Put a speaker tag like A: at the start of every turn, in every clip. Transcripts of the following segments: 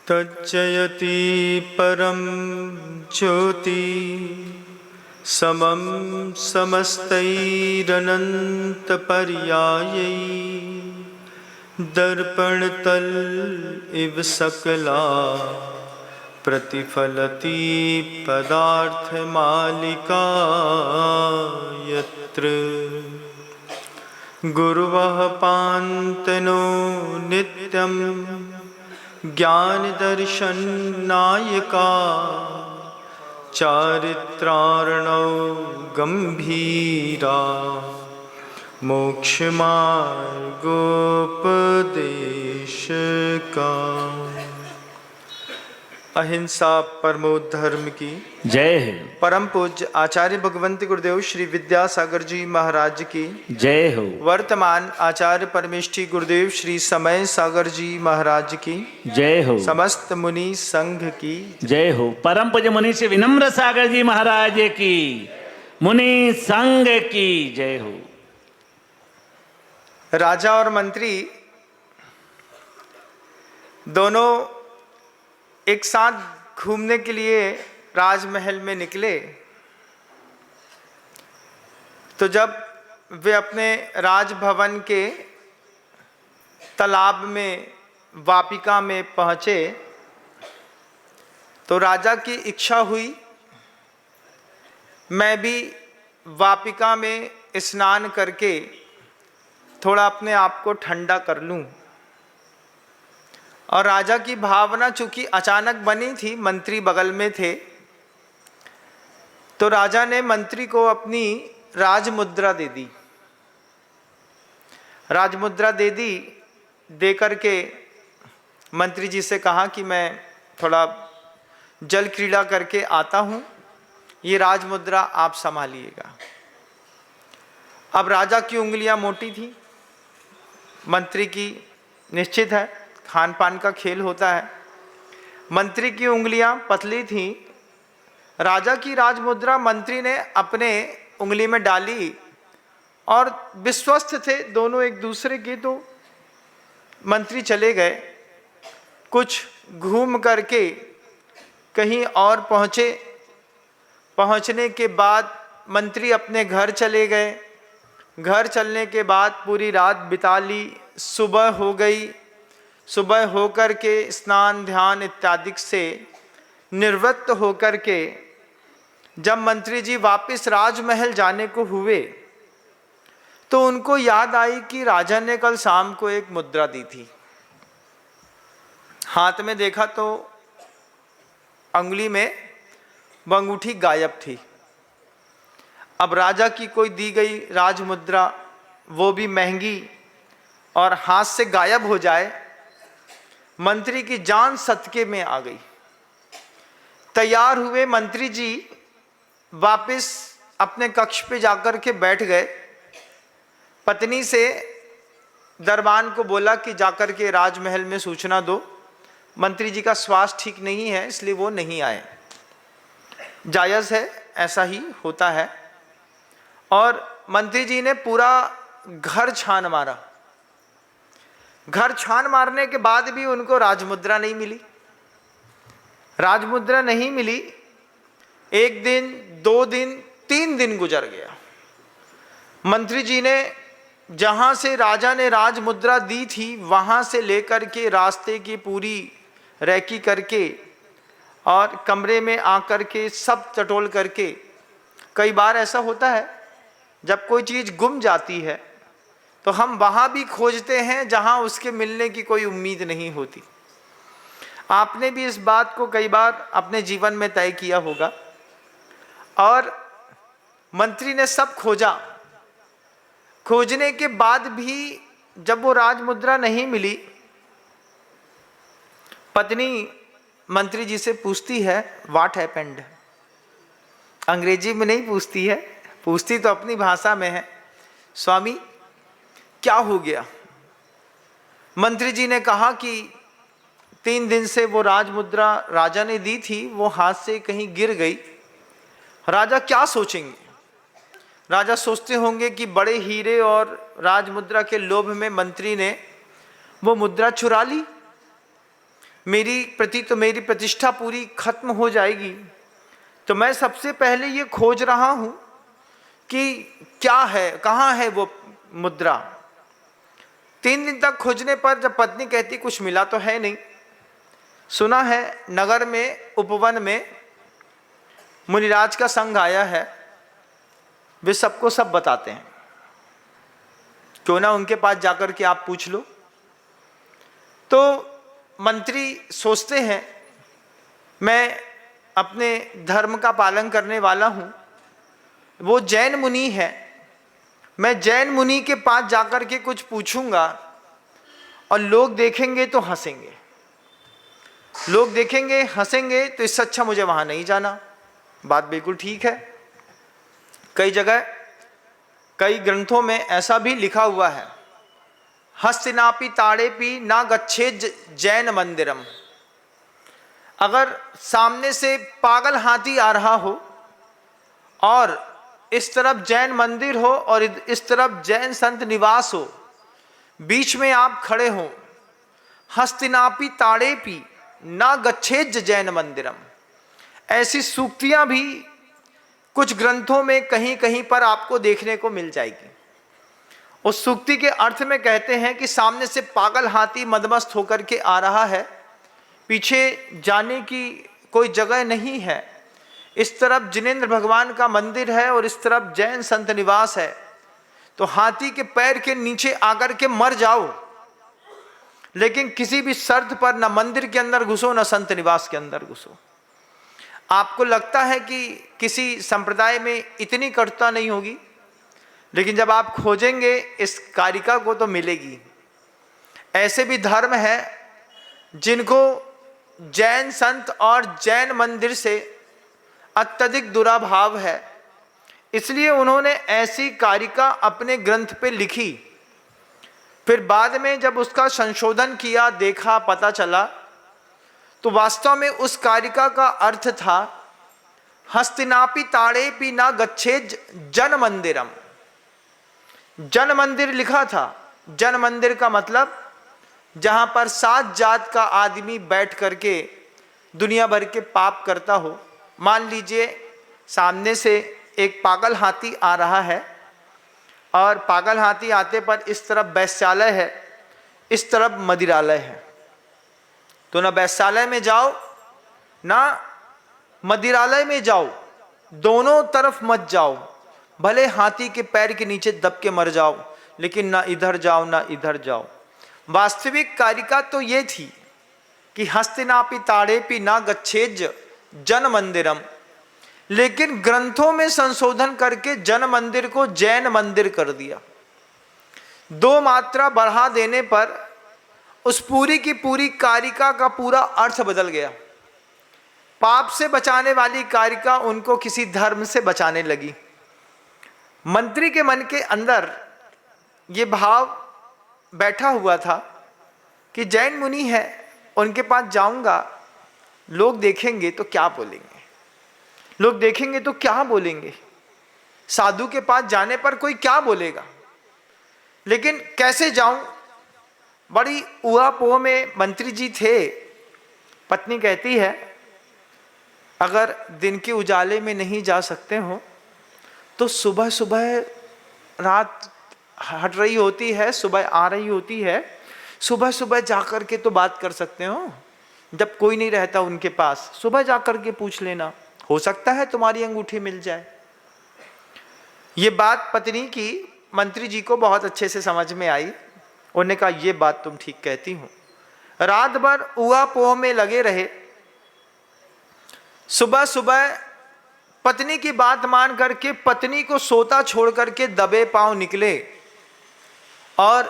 A: तज्जयति परम ज्योति समम समस्तैरनन्तपर्यायै दर्पणतल इव सकला प्रतिफलति पदार्थमालिका यत्र गुरुवः पान्तनो नित्यं ज्ञानदर्शननायका चारित्रार्णौ गंभीरा मोक्षमार्गोपदेशका। अहिंसा परमो धर्म की
B: जय है।
A: परम पूज्य आचार्य भगवंत गुरुदेव श्री विद्यासागर जी महाराज की
B: जय हो।
A: वर्तमान आचार्य परमेष्ठी गुरुदेव श्री समय सागर जी महाराज की
B: जय हो।
A: समस्त मुनि संघ की
B: जय हो। परम पूज्य मुनि श्री विनम्र सागर जी महाराज की, मुनि संघ की जय हो।
A: राजा और मंत्री दोनों एक साथ घूमने के लिए राजमहल में निकले। तो जब वे अपने राजभवन के तालाब में वापिका में पहुँचे तो राजा की इच्छा हुई मैं भी वापिका में स्नान करके थोड़ा अपने आप को ठंडा कर लूं। और राजा की भावना चूंकि अचानक बनी थी, मंत्री बगल में थे, तो राजा ने मंत्री को अपनी राजमुद्रा दे दी। राजमुद्रा दे दी, दे करके मंत्री जी से कहा कि मैं थोड़ा जल क्रीड़ा करके आता हूँ, ये राजमुद्रा आप संभालिएगा। अब राजा की उंगलियां मोटी थी, मंत्री की निश्चित है खान पान का खेल होता है। मंत्री की उंगलियां पतली थीं। राजा की राजमुद्रा मंत्री ने अपने उंगली में डाली और विश्वस्त थे दोनों एक दूसरे के, तो मंत्री चले गए। कुछ घूम करके कहीं और पहुँचे। पहुँचने के बाद मंत्री अपने घर चले गए। घर चलने के बाद पूरी रात बिता ली। सुबह हो गई। सुबह होकर के स्नान ध्यान इत्यादि से निवृत्त होकर के जब मंत्री जी वापस राजमहल जाने को हुए तो उनको याद आई कि राजा ने कल शाम को एक मुद्रा दी थी। हाथ में देखा तो अंगुली में वो अंगूठी गायब थी। अब राजा की कोई दी गई राजमुद्रा, वो भी महंगी, और हाथ से गायब हो जाए, मंत्री की जान सदके में आ गई। तैयार हुए मंत्री जी वापस अपने कक्ष पे जाकर के बैठ गए। पत्नी से दरबान को बोला कि जाकर के राजमहल में सूचना दो, मंत्री जी का स्वास्थ्य ठीक नहीं है इसलिए वो नहीं आए। जायज़ है, ऐसा ही होता है। और मंत्री जी ने पूरा घर छान मारा। घर छान मारने के बाद भी उनको राजमुद्रा नहीं मिली। राजमुद्रा नहीं मिली। एक दिन, 2 दिन, 3 दिन गुजर गया। मंत्री जी ने जहां से राजा ने राजमुद्रा दी थी वहां से लेकर के रास्ते की पूरी रैकी करके और कमरे में आकर के सब टटोल करके, कई बार ऐसा होता है जब कोई चीज़ गुम जाती है तो हम वहाँ भी खोजते हैं जहाँ उसके मिलने की कोई उम्मीद नहीं होती। आपने भी इस बात को कई बार अपने जीवन में तय किया होगा। और मंत्री ने सब खोजा। खोजने के बाद भी जब वो राजमुद्रा नहीं मिली, पत्नी मंत्री जी से पूछती है व्हाट हैपेंड। अंग्रेजी में नहीं पूछती है, पूछती तो अपनी भाषा में है, स्वामी क्या हो गया। मंत्री जी ने कहा कि 3 दिन से वो राजमुद्रा राजा ने दी थी, वो हाथ से कहीं गिर गई। राजा क्या सोचेंगे। राजा सोचते होंगे कि बड़े हीरे और राजमुद्रा के लोभ में मंत्री ने वो मुद्रा चुरा ली, मेरी प्रतिष्ठा पूरी खत्म हो जाएगी। तो मैं सबसे पहले ये खोज रहा हूं कि क्या है, कहाँ है वो मुद्रा। 3 दिन तक खोजने पर जब पत्नी कहती कुछ मिला तो है नहीं, सुना है नगर में उपवन में मुनिराज का संघ आया है, वे सबको सब बताते हैं, क्यों ना उनके पास जाकर के आप पूछ लो। तो मंत्री सोचते हैं मैं अपने धर्म का पालन करने वाला हूं, वो जैन मुनि है, मैं जैन मुनि के पास जाकर के कुछ पूछूंगा और लोग देखेंगे तो हंसेंगे, लोग देखेंगे हंसेंगे, तो इससे अच्छा मुझे वहां नहीं जाना। बात बिल्कुल ठीक है। कई जगह कई ग्रंथों में ऐसा भी लिखा हुआ है, हस्तिनापि ताड़ेपि ना गच्छेत् जैन मंदिरम। अगर सामने से पागल हाथी आ रहा हो और इस तरफ जैन मंदिर हो और इस तरफ जैन संत निवास हो, बीच में आप खड़े हो, हस्तिनापि ताड़ेपि ना गच्छेत् जैन मंदिरम, ऐसी सूक्तियां भी कुछ ग्रंथों में कहीं कहीं पर आपको देखने को मिल जाएगी। उस सूक्ति के अर्थ में कहते हैं कि सामने से पागल हाथी मदमस्त होकर के आ रहा है, पीछे जाने की कोई जगह नहीं है, इस तरफ जिनेंद्र भगवान का मंदिर है और इस तरफ जैन संत निवास है, तो हाथी के पैर के नीचे आकर के मर जाओ, लेकिन किसी भी शर्त पर न मंदिर के अंदर घुसो न संत निवास के अंदर घुसो। आपको लगता है कि किसी संप्रदाय में इतनी कटुता नहीं होगी, लेकिन जब आप खोजेंगे इस कारिका को तो मिलेगी। ऐसे भी धर्म है जिनको जैन संत और जैन मंदिर से अत्यधिक दुराभाव है, इसलिए उन्होंने ऐसी कारिका अपने ग्रंथ पे लिखी। फिर बाद में जब उसका संशोधन किया, देखा, पता चला, तो वास्तव में उस कारिका का अर्थ था हस्तिनापि ताड़ेपि ना गच्छेत् जन मंदिरम। जन मंदिर लिखा था। जन मंदिर का मतलब जहां पर 7 जात का आदमी बैठ करके दुनिया भर के पाप करता हो। मान लीजिए सामने से एक पागल हाथी आ रहा है और पागल हाथी आते पर इस तरफ वैश्यालय है, इस तरफ मदिरालय है, तो ना वैश्यालय में जाओ ना मदिरालय में जाओ, दोनों तरफ मत जाओ, भले हाथी के पैर के नीचे दब के मर जाओ, लेकिन ना इधर जाओ ना इधर जाओ। वास्तविक कारिका तो ये थी कि हस्तिनापि ताड़ेपि ना गच्छेत् जन मंदिरम, लेकिन ग्रंथों में संशोधन करके जन मंदिर को जैन मंदिर कर दिया। 2 मात्रा बढ़ा देने पर उस पूरी की पूरी कारिका का पूरा अर्थ बदल गया। पाप से बचाने वाली कारिका उनको किसी धर्म से बचाने लगी। मंत्री के मन के अंदर ये भाव बैठा हुआ था कि जैन मुनि है, उनके पास जाऊंगा, लोग देखेंगे तो क्या बोलेंगे, लोग देखेंगे तो क्या बोलेंगे, साधु के पास जाने पर कोई क्या बोलेगा, लेकिन कैसे जाऊं। बड़ी उहापोह में मंत्री जी थे। पत्नी कहती है अगर दिन के उजाले में नहीं जा सकते हो तो सुबह सुबह, रात हट रही होती है, सुबह आ रही होती है, सुबह सुबह जाकर के तो बात कर सकते हो, जब कोई नहीं रहता उनके पास, सुबह जाकर के पूछ लेना, हो सकता है तुम्हारी अंगूठी मिल जाए। ये बात पत्नी की मंत्री जी को बहुत अच्छे से समझ में आई। उन्होंने कहा ये बात तुम ठीक कहती हो। रात भर उहापोह में लगे रहे। सुबह सुबह पत्नी की बात मान करके पत्नी को सोता छोड़ करके दबे पांव निकले और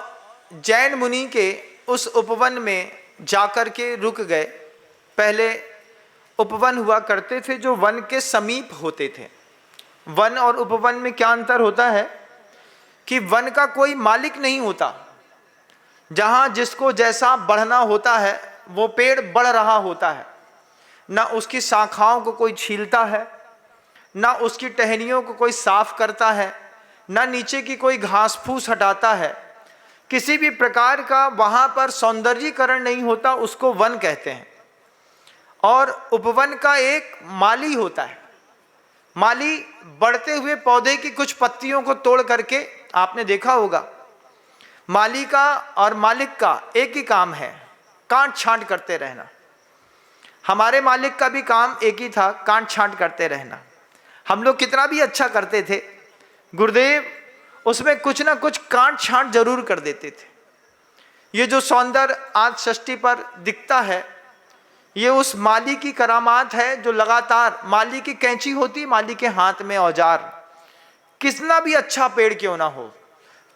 A: जैन मुनि के उस उपवन में जाकर के रुक गए। पहले उपवन हुआ करते थे जो वन के समीप होते थे। वन और उपवन में क्या अंतर होता है कि वन का कोई मालिक नहीं होता, जहां जिसको जैसा बढ़ना होता है वो पेड़ बढ़ रहा होता है, ना उसकी शाखाओं को कोई छीलता है, ना उसकी टहनियों को कोई साफ करता है, ना नीचे की कोई घास फूस हटाता है, किसी भी प्रकार का वहाँ पर सौंदर्यीकरण नहीं होता, उसको वन कहते हैं। और उपवन का एक माली होता है। माली बढ़ते हुए पौधे की कुछ पत्तियों को तोड़ करके, आपने देखा होगा, माली का और मालिक का एक ही काम है, काट छांट करते रहना। हमारे मालिक का भी काम एक ही था, काट छांट करते रहना। हम लोग कितना भी अच्छा करते थे, गुरुदेव उसमें कुछ ना कुछ काट छांट जरूर कर देते थे। ये जो सौंदर्य आज षष्ठी पर दिखता है, ये उस माली की करामात है, जो लगातार, माली की कैंची होती, माली के हाथ में औजार, कितना भी अच्छा पेड़ क्यों ना हो,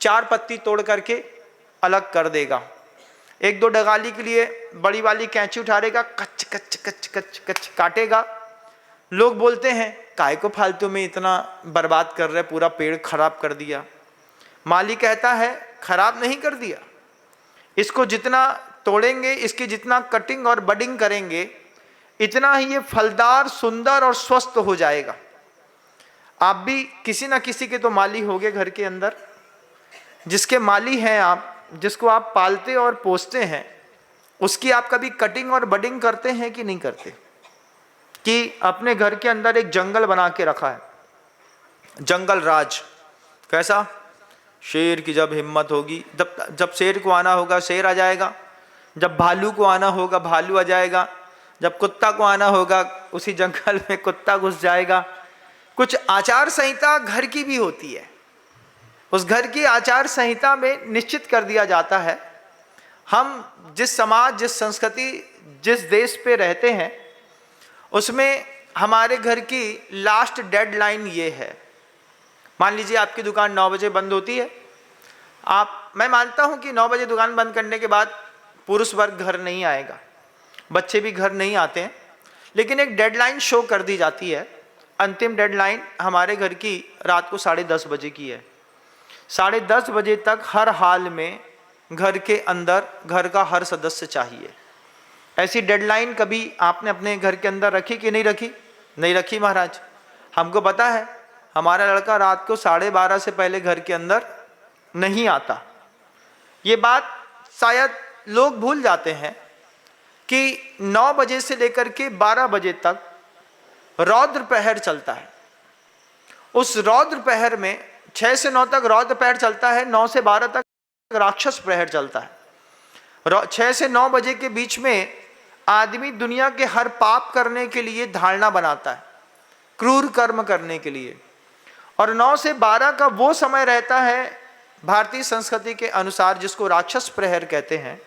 A: 4 पत्ती तोड़ करके अलग कर देगा। 1-2 डगाली के लिए बड़ी वाली कैंची उठाएगा, कच कच कच कच कच काटेगा। लोग बोलते हैं काय को फालतू में इतना बर्बाद कर रहे, पूरा पेड़ खराब कर दिया। माली कहता है खराब नहीं कर दिया, इसको जितना तोड़ेंगे, इसकी जितना कटिंग और बडिंग करेंगे, इतना ही ये फलदार, सुंदर और स्वस्थ हो जाएगा। आप भी किसी ना किसी के तो माली होंगे घर के अंदर। जिसके माली हैं आप, जिसको आप पालते और पोसते हैं, उसकी आप कभी कटिंग और बडिंग करते हैं कि नहीं करते? कि अपने घर के अंदर एक जंगल बना के रखा है, जंगल राज। कैसा? शेर की जब हिम्मत होगी, जब शेर को आना होगा शेर आ जाएगा, जब भालू को आना होगा भालू आ जाएगा, जब कुत्ता को आना होगा उसी जंगल में कुत्ता घुस जाएगा। कुछ आचार संहिता घर की भी होती है। उस घर की आचार संहिता में निश्चित कर दिया जाता है, हम जिस समाज, जिस संस्कृति, जिस देश पे रहते हैं, उसमें हमारे घर की लास्ट डेडलाइन ये है। मान लीजिए आपकी दुकान 9 बजे बंद होती है। मैं मानता हूं कि 9 बजे दुकान बंद करने के बाद पुरुष वर्ग घर नहीं आएगा, बच्चे भी घर नहीं आते हैं, लेकिन एक डेडलाइन शो कर दी जाती है। अंतिम डेडलाइन हमारे घर की रात को 10:30 बजे की है। 10:30 बजे तक हर हाल में घर के अंदर घर का हर सदस्य चाहिए। ऐसी डेडलाइन कभी आपने अपने घर के अंदर रखी कि नहीं रखी? नहीं रखी महाराज। हमको पता है हमारा लड़का रात को 12:30 से पहले घर के अंदर नहीं आता। ये बात शायद लोग भूल जाते हैं कि 9 बजे से लेकर के 12 बजे तक रौद्र पहर चलता है। उस रौद्र पहर में 6 से 9 तक रौद्र पहर चलता है, 9 से 12 तक राक्षस प्रहर चलता है। 6 से 9 बजे के बीच में आदमी दुनिया के हर पाप करने के लिए धारणा बनाता है, क्रूर कर्म करने के लिए। और 9 से 12 का वो समय रहता है भारतीय संस्कृति के अनुसार, जिसको राक्षस प्रहर कहते हैं।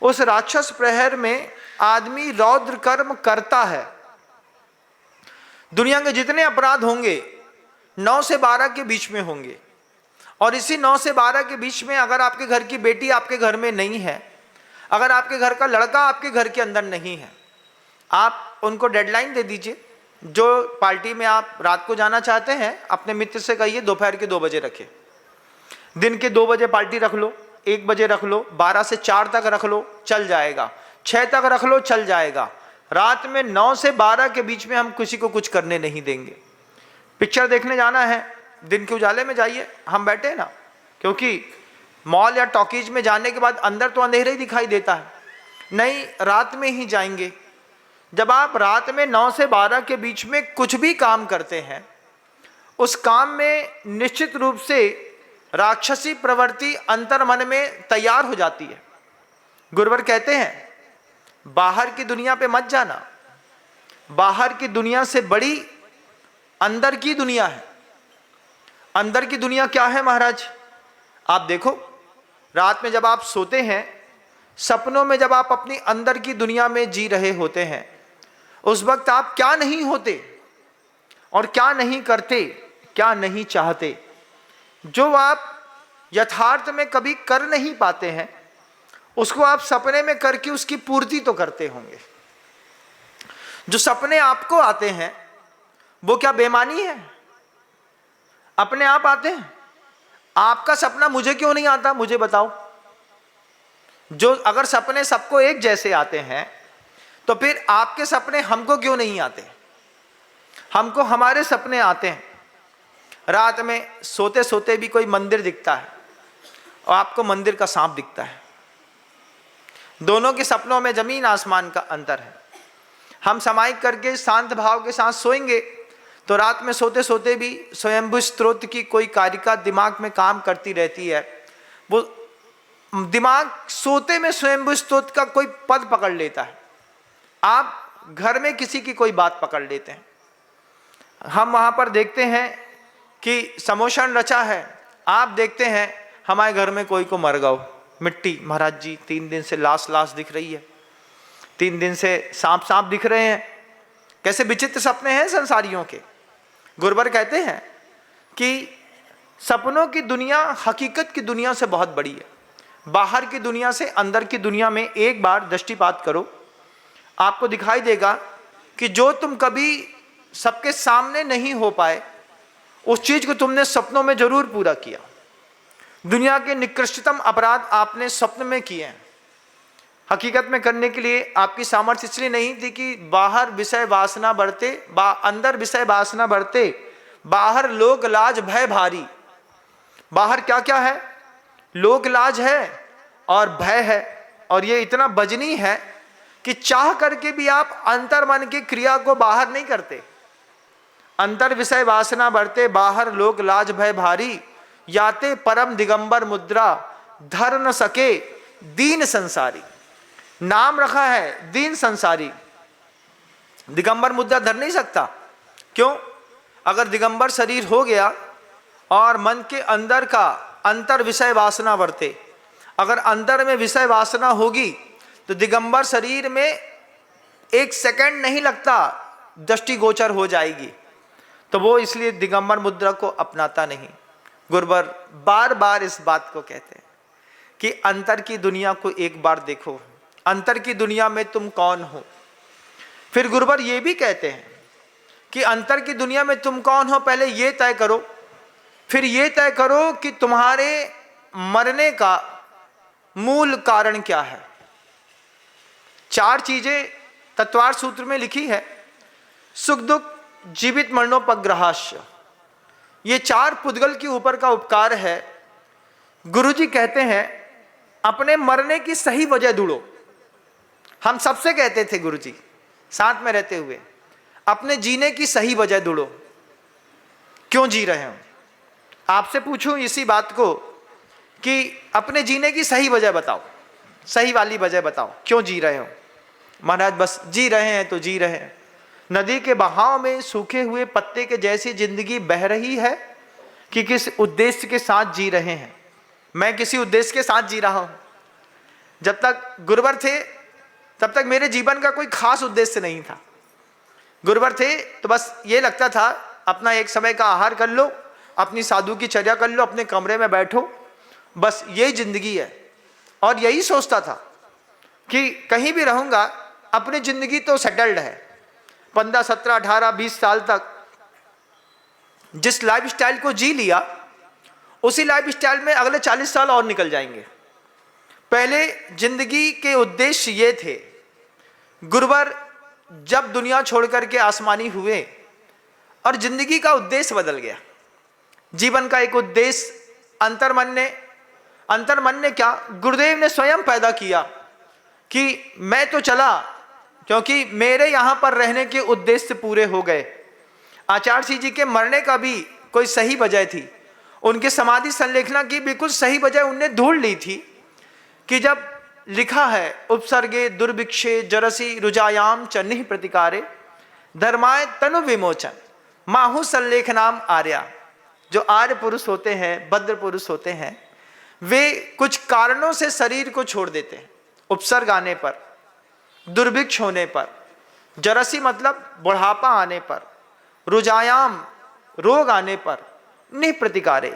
A: उस राक्षस प्रहर में आदमी रौद्र कर्म करता है। दुनिया के जितने अपराध होंगे 9 से 12 के बीच में होंगे। और इसी 9 से 12 के बीच में अगर आपके घर की बेटी आपके घर में नहीं है, अगर आपके घर का लड़का आपके घर के अंदर नहीं है, आप उनको डेडलाइन दे दीजिए। जो पार्टी में आप रात को जाना चाहते हैं, अपने मित्र से कहिए दोपहर के 2 बजे रखे, दिन के 2 बजे पार्टी रख लो, 1 बजे रख लो, 12 से 4 तक रख लो, चल जाएगा, 6 तक रख लो, चल जाएगा। रात में 9 से 12 के बीच में हम किसी को कुछ करने नहीं देंगे। पिक्चर देखने जाना है, दिन के उजाले में जाइए, हम बैठे ना, क्योंकि मॉल या टॉकीज में जाने के बाद अंदर तो अंधेरा ही दिखाई देता है। नहीं, रात में ही जाएंगे। जब आप रात में 9 से 12 के बीच में कुछ भी काम करते हैं, उस काम में निश्चित रूप से राक्षसी प्रवृत्ति अंतर्मन में तैयार हो जाती है। गुरुवर कहते हैं बाहर की दुनिया पे मत जाना, बाहर की दुनिया से बड़ी अंदर की दुनिया है। अंदर की दुनिया क्या है महाराज? आप देखो, रात में जब आप सोते हैं, सपनों में जब आप अपनी अंदर की दुनिया में जी रहे होते हैं, उस वक्त आप क्या नहीं होते और क्या नहीं करते, क्या नहीं चाहते, जो आप यथार्थ में कभी कर नहीं पाते हैं, उसको आप सपने में करके उसकी पूर्ति तो करते होंगे। जो सपने आपको आते हैं वो क्या बेमानी है? अपने आप आते हैं। आपका सपना मुझे क्यों नहीं आता, मुझे बताओ। जो अगर सपने सबको एक जैसे आते हैं, तो फिर आपके सपने हमको क्यों नहीं आते? हमको हमारे सपने आते हैं। रात में सोते सोते भी कोई मंदिर दिखता है और आपको मंदिर का सांप दिखता है। दोनों के सपनों में जमीन आसमान का अंतर है। हम समाहिक करके शांत भाव के साथ सोएंगे तो रात में सोते सोते भी स्वयंभू स्त्रोत की कोई कारिका दिमाग में काम करती रहती है। वो दिमाग सोते में स्वयंभू स्त्रोत का कोई पद पकड़ लेता है। आप घर में किसी की कोई बात पकड़ लेते हैं। हम वहाँ पर देखते हैं कि समोशन रचा है, आप देखते हैं हमारे घर में कोई को मर गओ, मिट्टी, महाराज जी 3 दिन से लाश दिख रही है, 3 दिन से सांप दिख रहे हैं। कैसे विचित्र सपने हैं संसारियों के। गुरुवर कहते हैं कि सपनों की दुनिया हकीकत की दुनिया से बहुत बड़ी है। बाहर की दुनिया से अंदर की दुनिया में एक बार दृष्टिपात करो, आपको दिखाई देगा कि जो तुम कभी सबके सामने नहीं हो पाए उस चीज को तुमने सपनों में जरूर पूरा किया। दुनिया के निकृष्टतम अपराध आपने स्वप्न में किए हैं। हकीकत में करने के लिए आपकी सामर्थ्य इसलिए नहीं थी कि बाहर विषय वासना बढ़ते, अंदर विषय वासना बढ़ते, बाहर लोक लाज भय भारी। बाहर क्या क्या है? लोक लाज है और भय है, और ये इतना वजनी है कि चाह करके भी आप अंतर मन की क्रिया को बाहर नहीं करते। अंतर विषय वासना बढ़ते, बाहर लोक लाज भय भारी, याते परम दिगंबर मुद्रा धर न सके दीन संसारी। नाम रखा है दीन संसारी। दिगंबर मुद्रा धर नहीं सकता। क्यों? अगर दिगंबर शरीर हो गया और मन के अंदर का अंतर विषय वासना बढ़ते, अगर अंदर में विषय वासना होगी तो दिगंबर शरीर में 1 सेकंड नहीं लगता दृष्टिगोचर हो जाएगी। तो वो इसलिए दिगंबर मुद्रा को अपनाता नहीं। गुरुवर बार बार इस बात को कहते हैं कि अंतर की दुनिया को एक बार देखो, अंतर की दुनिया में तुम कौन हो। फिर गुरुवर ये भी कहते हैं कि अंतर की दुनिया में तुम कौन हो पहले ये तय करो, फिर ये तय करो कि तुम्हारे मरने का मूल कारण क्या है। 4 चीजें तत्वार सूत्र में लिखी है। सुख दुख जीवित मरणोपग्रहाश्य, ये 4 पुद्गल के ऊपर का उपकार है। गुरुजी कहते हैं अपने मरने की सही वजह ढूंढो। हम सबसे कहते थे गुरुजी साथ में रहते हुए, अपने जीने की सही वजह ढूंढो। क्यों जी रहे हो? आपसे पूछूं इसी बात को कि अपने जीने की सही वजह बताओ, सही वाली वजह बताओ, क्यों जी रहे हो? महाराज बस जी रहे हैं तो जी रहे हैं। नदी के बहाव में सूखे हुए पत्ते के जैसी जिंदगी बह रही है कि किस उद्देश्य के साथ जी रहे हैं? मैं किसी उद्देश्य के साथ जी रहा हूं। जब तक गुरुवर थे तब तक मेरे जीवन का कोई खास उद्देश्य नहीं था। गुरुवर थे तो बस ये लगता था अपना एक समय का आहार कर लो, अपनी साधु की चर्या कर लो, अपने कमरे में बैठो, बस यही जिंदगी है। और यही सोचता था कि कहीं भी रहूंगा, अपनी जिंदगी तो सेटल्ड है। 15, 17, 18, 20 साल तक जिस लाइफस्टाइल को जी लिया उसी लाइफस्टाइल में अगले 40 साल और निकल जाएंगे। पहले जिंदगी के उद्देश्य ये थे। गुरुवर जब दुनिया छोड़ करके आसमानी हुए और जिंदगी का उद्देश्य बदल गया, जीवन का एक उद्देश्य अंतर्मन ने क्या, गुरुदेव ने स्वयं पैदा किया कि मैं तो चला क्योंकि मेरे यहां पर रहने के उद्देश्य पूरे हो गए। आचार्य जी के मरने का भी कोई सही वजह थी, उनके समाधि संलेखना की बिल्कुल सही वजह उनने ढूंढ ली थी कि जब लिखा है उपसर्गे दुर्भिक्षे जरसी रुजायाम चन्नि प्रतिकारे धर्माय तनु विमोचन माहु संलेखनाम आर्या। जो आर्य पुरुष होते हैं, भद्र पुरुष होते हैं, वे कुछ कारणों से शरीर को छोड़ देते हैं। उपसर्ग आने पर, दुर्भिक्ष होने पर, जरसी मतलब बुढ़ापा आने पर, रुजायाम रोग आने पर, निप्रतिकारे,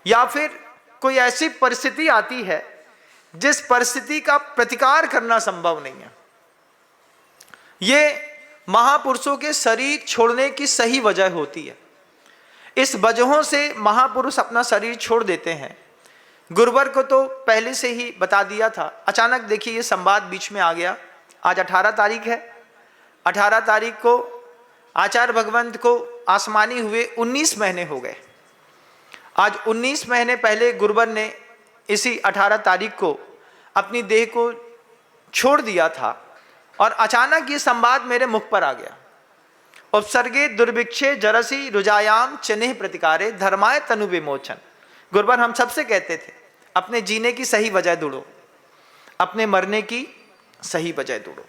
A: या फिर कोई ऐसी परिस्थिति आती है जिस परिस्थिति का प्रतिकार करना संभव नहीं है। ये महापुरुषों के शरीर छोड़ने की सही वजह होती है। इस वजहों से महापुरुष अपना शरीर छोड़ देते हैं। गुरुवर को तो पहले से ही बता दिया था। अचानक देखिए ये संवाद बीच में आ गया। आज 18 तारीख है। 18 तारीख को आचार्य भगवंत को आसमानी हुए 19 महीने हो गए। आज 19 महीने पहले गुरुवर ने इसी 18 तारीख को अपनी देह को छोड़ दिया था और अचानक ये संवाद मेरे मुख पर आ गया। उपसर्गे दुर्भिक्षे जरसी रुजायाम चिन्ह प्रतिकारे धर्माय तनु विमोचन। गुरुवर हम सबसे कहते थे अपने जीने की सही वजह ढूंढो, अपने मरने की सही वजह ढूंढो।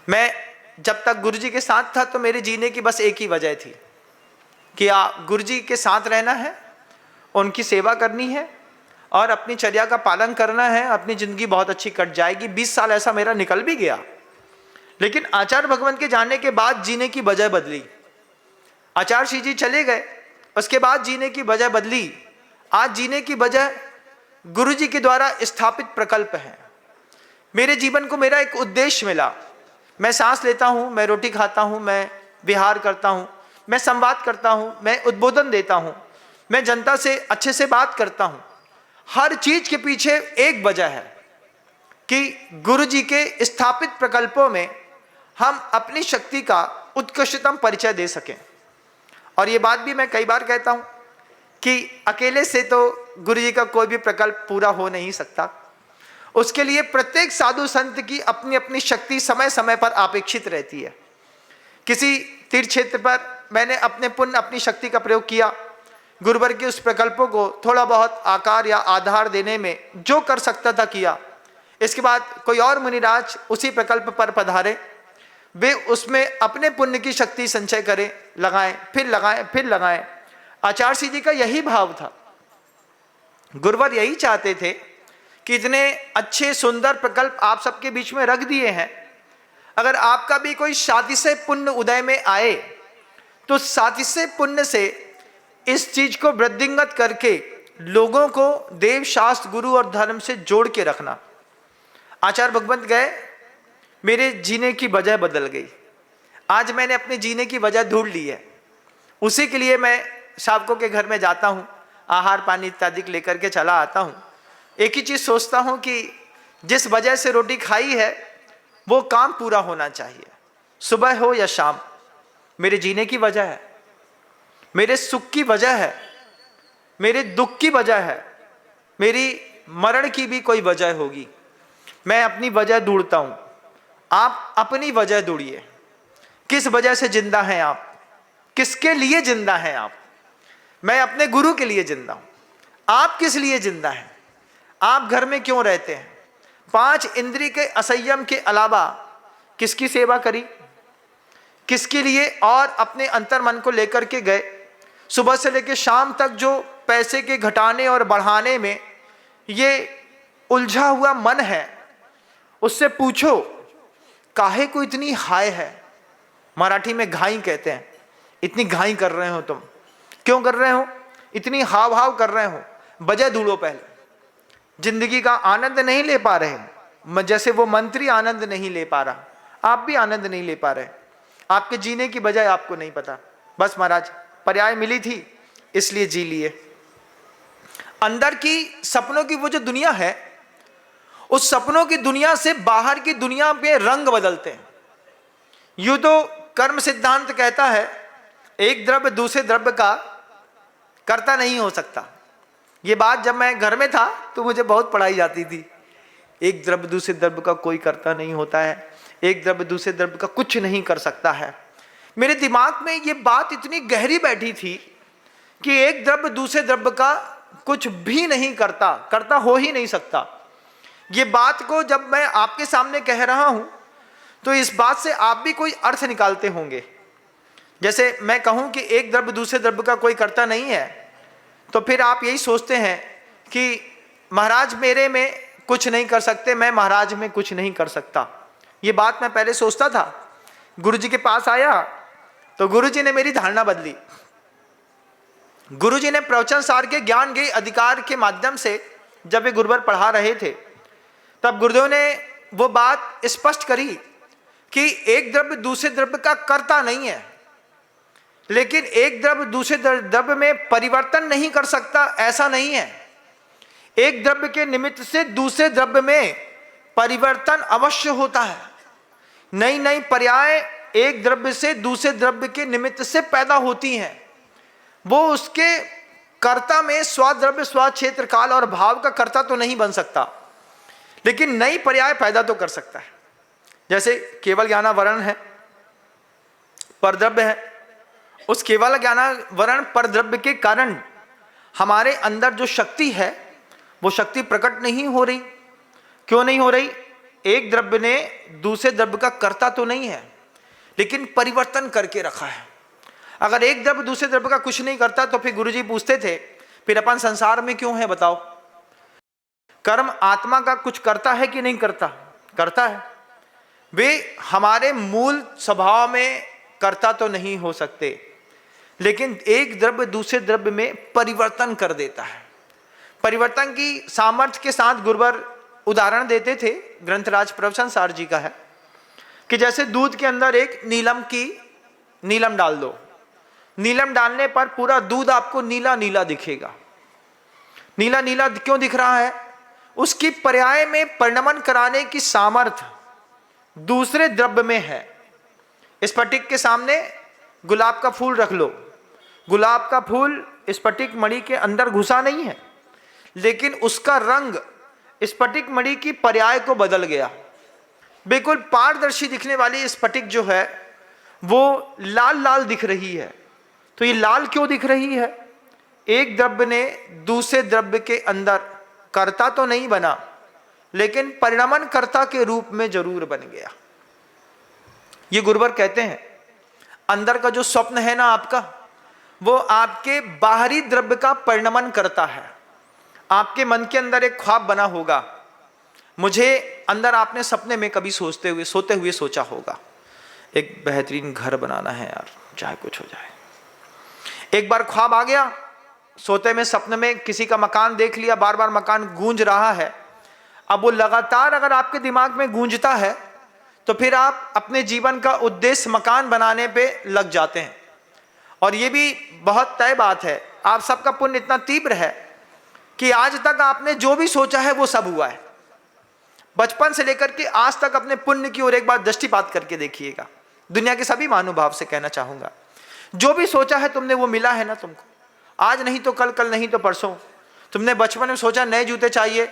A: मैं जब तक गुरु जी के साथ था तो मेरे जीने की बस एक ही वजह थी कि गुरु जी के साथ रहना है, उनकी सेवा करनी है और अपनी चर्या का पालन करना है। अपनी जिंदगी बहुत अच्छी कट जाएगी। 20 साल ऐसा मेरा निकल भी गया, लेकिन आचार्य भगवंत के जाने के बाद जीने की वजह बदली। आचार्य श्री जी चले गए, उसके बाद जीने की वजह बदली। आज जीने की वजह गुरु जी के द्वारा स्थापित प्रकल्प है। मेरे जीवन को मेरा एक उद्देश्य मिला। मैं सांस लेता हूँ, मैं रोटी खाता हूँ, मैं विहार करता हूँ, मैं संवाद करता हूँ, मैं उद्बोधन देता हूँ, मैं जनता से अच्छे से बात करता हूँ। हर चीज के पीछे एक वजह है कि गुरु जी के स्थापित प्रकल्पों में हम अपनी शक्ति का उत्कृष्टतम परिचय दे सकें। और ये बात भी मैं कई बार कहता हूँ कि अकेले से तो गुरु जी का कोई भी प्रकल्प पूरा हो नहीं सकता। उसके लिए प्रत्येक साधु संत की अपनी अपनी शक्ति समय समय पर अपेक्षित रहती है। किसी तीर्थ क्षेत्र पर मैंने अपने पुण्य अपनी शक्ति का प्रयोग किया, गुरुवर के उस प्रकल्पों को थोड़ा बहुत आकार या आधार देने में जो कर सकता था किया। इसके बाद कोई और मुनिराज उसी प्रकल्प पर पधारे, वे उसमें अपने पुण्य की शक्ति संचय करें, लगाएं, फिर लगाएं, फिर लगाएं। आचार्य श्री जी का यही भाव था। गुरुवर यही चाहते थे कि इतने अच्छे सुंदर प्रकल्प आप सबके बीच में रख दिए हैं, अगर आपका भी कोई सातिशय पुण्य उदय में आए तो सातिशय पुण्य से इस चीज को वृद्धिंगत करके लोगों को देव शास्त्र गुरु और धर्म से जोड़ के रखना। आचार्य भगवंत गए, मेरे जीने की वजह बदल गई। आज मैंने अपने जीने की वजह ढूंढ ली है। उसी के लिए मैं शावकों के घर में जाता हूँ, आहार पानी इत्यादि लेकर के चला आता हूँ। एक ही चीज सोचता हूँ कि जिस वजह से रोटी खाई है वो काम पूरा होना चाहिए, सुबह हो या शाम। मेरे जीने की वजह है, मेरे सुख की वजह है, मेरे दुख की वजह है, मेरी मरण की भी कोई वजह होगी। मैं अपनी वजह ढूंढता हूं, आप अपनी वजह ढूंढिए। किस वजह से जिंदा हैं आप, किसके लिए जिंदा हैं आप? मैं अपने गुरु के लिए जिंदा हूं। आप किस लिए जिंदा हैं? आप घर में क्यों रहते हैं? 5 इंद्रिय के असंयम के अलावा किसकी सेवा करी, किसके लिए? और अपने अंतर मन को लेकर के गए। सुबह से लेकर शाम तक जो पैसे के घटाने और बढ़ाने में ये उलझा हुआ मन है, उससे पूछो काहे को इतनी हाय है। मराठी में घाई कहते हैं। इतनी घाई कर रहे हो तुम, क्यों कर रहे हो? इतनी हाव हाव कर रहे हो, वजह ढूंढो पहले। जिंदगी का आनंद नहीं ले पा रहे, जैसे वो मंत्री आनंद नहीं ले पा रहा, आप भी आनंद नहीं ले पा रहे। आपके जीने की वजह आपको नहीं पता। बस महाराज पर्याय मिली थी इसलिए जी लिए। अंदर की सपनों की वो जो दुनिया है, उस सपनों की दुनिया से बाहर की दुनिया में रंग बदलते हैं। यूं तो कर्म सिद्धांत कहता है एक द्रव्य दूसरे द्रव्य का कर्ता नहीं हो सकता। ये बात जब मैं घर में था तो मुझे बहुत पढ़ाई जाती थी। एक द्रव्य दूसरे द्रव्य का कोई कर्ता नहीं होता है, एक द्रव्य दूसरे द्रव्य का कुछ नहीं कर सकता है। मेरे दिमाग में ये बात इतनी गहरी बैठी थी कि एक द्रव्य दूसरे द्रव्य का कुछ भी नहीं करता, कर्ता हो ही नहीं सकता। ये बात को जब मैं आपके सामने कह रहा हूं तो इस बात से आप भी कोई अर्थ निकालते होंगे। जैसे मैं कहूं कि एक द्रव्य दूसरे द्रव्य का कोई कर्ता नहीं है, तो फिर आप यही सोचते हैं कि महाराज मेरे में कुछ नहीं कर सकते, मैं महाराज में कुछ नहीं कर सकता। ये बात मैं पहले सोचता था। गुरु जी के पास आया तो गुरु जी ने मेरी धारणा बदली। गुरु जी ने प्रवचन सार के ज्ञान के अधिकार के माध्यम से जब वे गुरुवर पढ़ा रहे थे, तब गुरुदेव ने वो बात स्पष्ट करी कि एक द्रव्य दूसरे द्रव्य का कर्ता नहीं है, लेकिन एक द्रव्य दूसरे द्रव्य में परिवर्तन नहीं कर सकता, ऐसा नहीं है। एक द्रव्य के निमित्त से दूसरे द्रव्य में परिवर्तन अवश्य होता है। नई नई पर्याय एक द्रव्य से दूसरे द्रव्य के निमित्त से पैदा होती हैं। वो उसके कर्ता में स्वद्रव्य, स्वक्षेत्र, काल और भाव का कर्ता तो नहीं बन सकता, लेकिन नई पर्याय पैदा तो कर सकता है। जैसे केवल ज्ञानावरण है, परद्रव्य है, उस केवल ज्ञानावरण परद्रव्य के कारण हमारे अंदर जो शक्ति है वो शक्ति प्रकट नहीं हो रही। क्यों नहीं हो रही? एक द्रव्य ने दूसरे द्रव्य का कर्ता तो नहीं है, लेकिन परिवर्तन करके रखा है। अगर एक द्रव्य दूसरे द्रव्य का कुछ नहीं करता तो फिर गुरुजी पूछते थे फिर अपन संसार में क्यों है बताओ? कर्म आत्मा का कुछ करता है कि नहीं करता? करता है। वे हमारे मूल स्वभाव में करता तो नहीं हो सकते, लेकिन एक द्रव्य दूसरे द्रव्य में परिवर्तन कर देता है। परिवर्तन की सामर्थ्य के साथ गुरुवर उदाहरण देते थे, ग्रंथराज प्रवचन सार जी का है, कि जैसे दूध के अंदर एक नीलम डाल दो, नीलम डालने पर पूरा दूध आपको नीला नीला दिखेगा। नीला नीला क्यों दिख रहा है? उसकी पर्याय में परिणमन कराने की सामर्थ्य दूसरे द्रव्य में है। स्फटिक के सामने गुलाब का फूल रख लो, गुलाब का फूल स्फटिक मणि के अंदर घुसा नहीं है, लेकिन उसका रंग स्फटिक मणि की पर्याय को बदल गया। बिल्कुल पारदर्शी दिखने वाली स्फटिक जो है वो लाल लाल दिख रही है। तो ये लाल क्यों दिख रही है? एक द्रव्य ने दूसरे द्रव्य के अंदर कर्ता तो नहीं बना, लेकिन परिणमन कर्ता के रूप में जरूर बन गया। ये गुरुवर कहते हैं अंदर का जो स्वप्न है ना आपका, वो आपके बाहरी द्रव्य का परिणमन करता है। आपके मन के अंदर एक ख्वाब बना होगा, मुझे अंदर आपने सपने में कभी सोते हुए सोचा होगा एक बेहतरीन घर बनाना है यार, चाहे कुछ हो जाए। एक बार ख्वाब आ गया, सोते में सपने में किसी का मकान देख लिया, बार बार मकान गूंज रहा है। अब वो लगातार अगर आपके दिमाग में गूंजता है तो फिर आप अपने जीवन का उद्देश्य मकान बनाने पे लग जाते हैं। और ये भी बहुत तय बात है, आप सबका पुण्य इतना तीव्र है कि आज तक आपने जो भी सोचा है वो सब हुआ है। बचपन से लेकर के आज तक अपने पुण्य की ओर एक बार दृष्टिपात करके देखिएगा। दुनिया के सभी महानुभाव से कहना चाहूंगा, जो भी सोचा है तुमने वो मिला है ना तुमको। आज नहीं तो कल, कल नहीं तो परसों। तुमने बचपन में सोचा नए जूते चाहिए,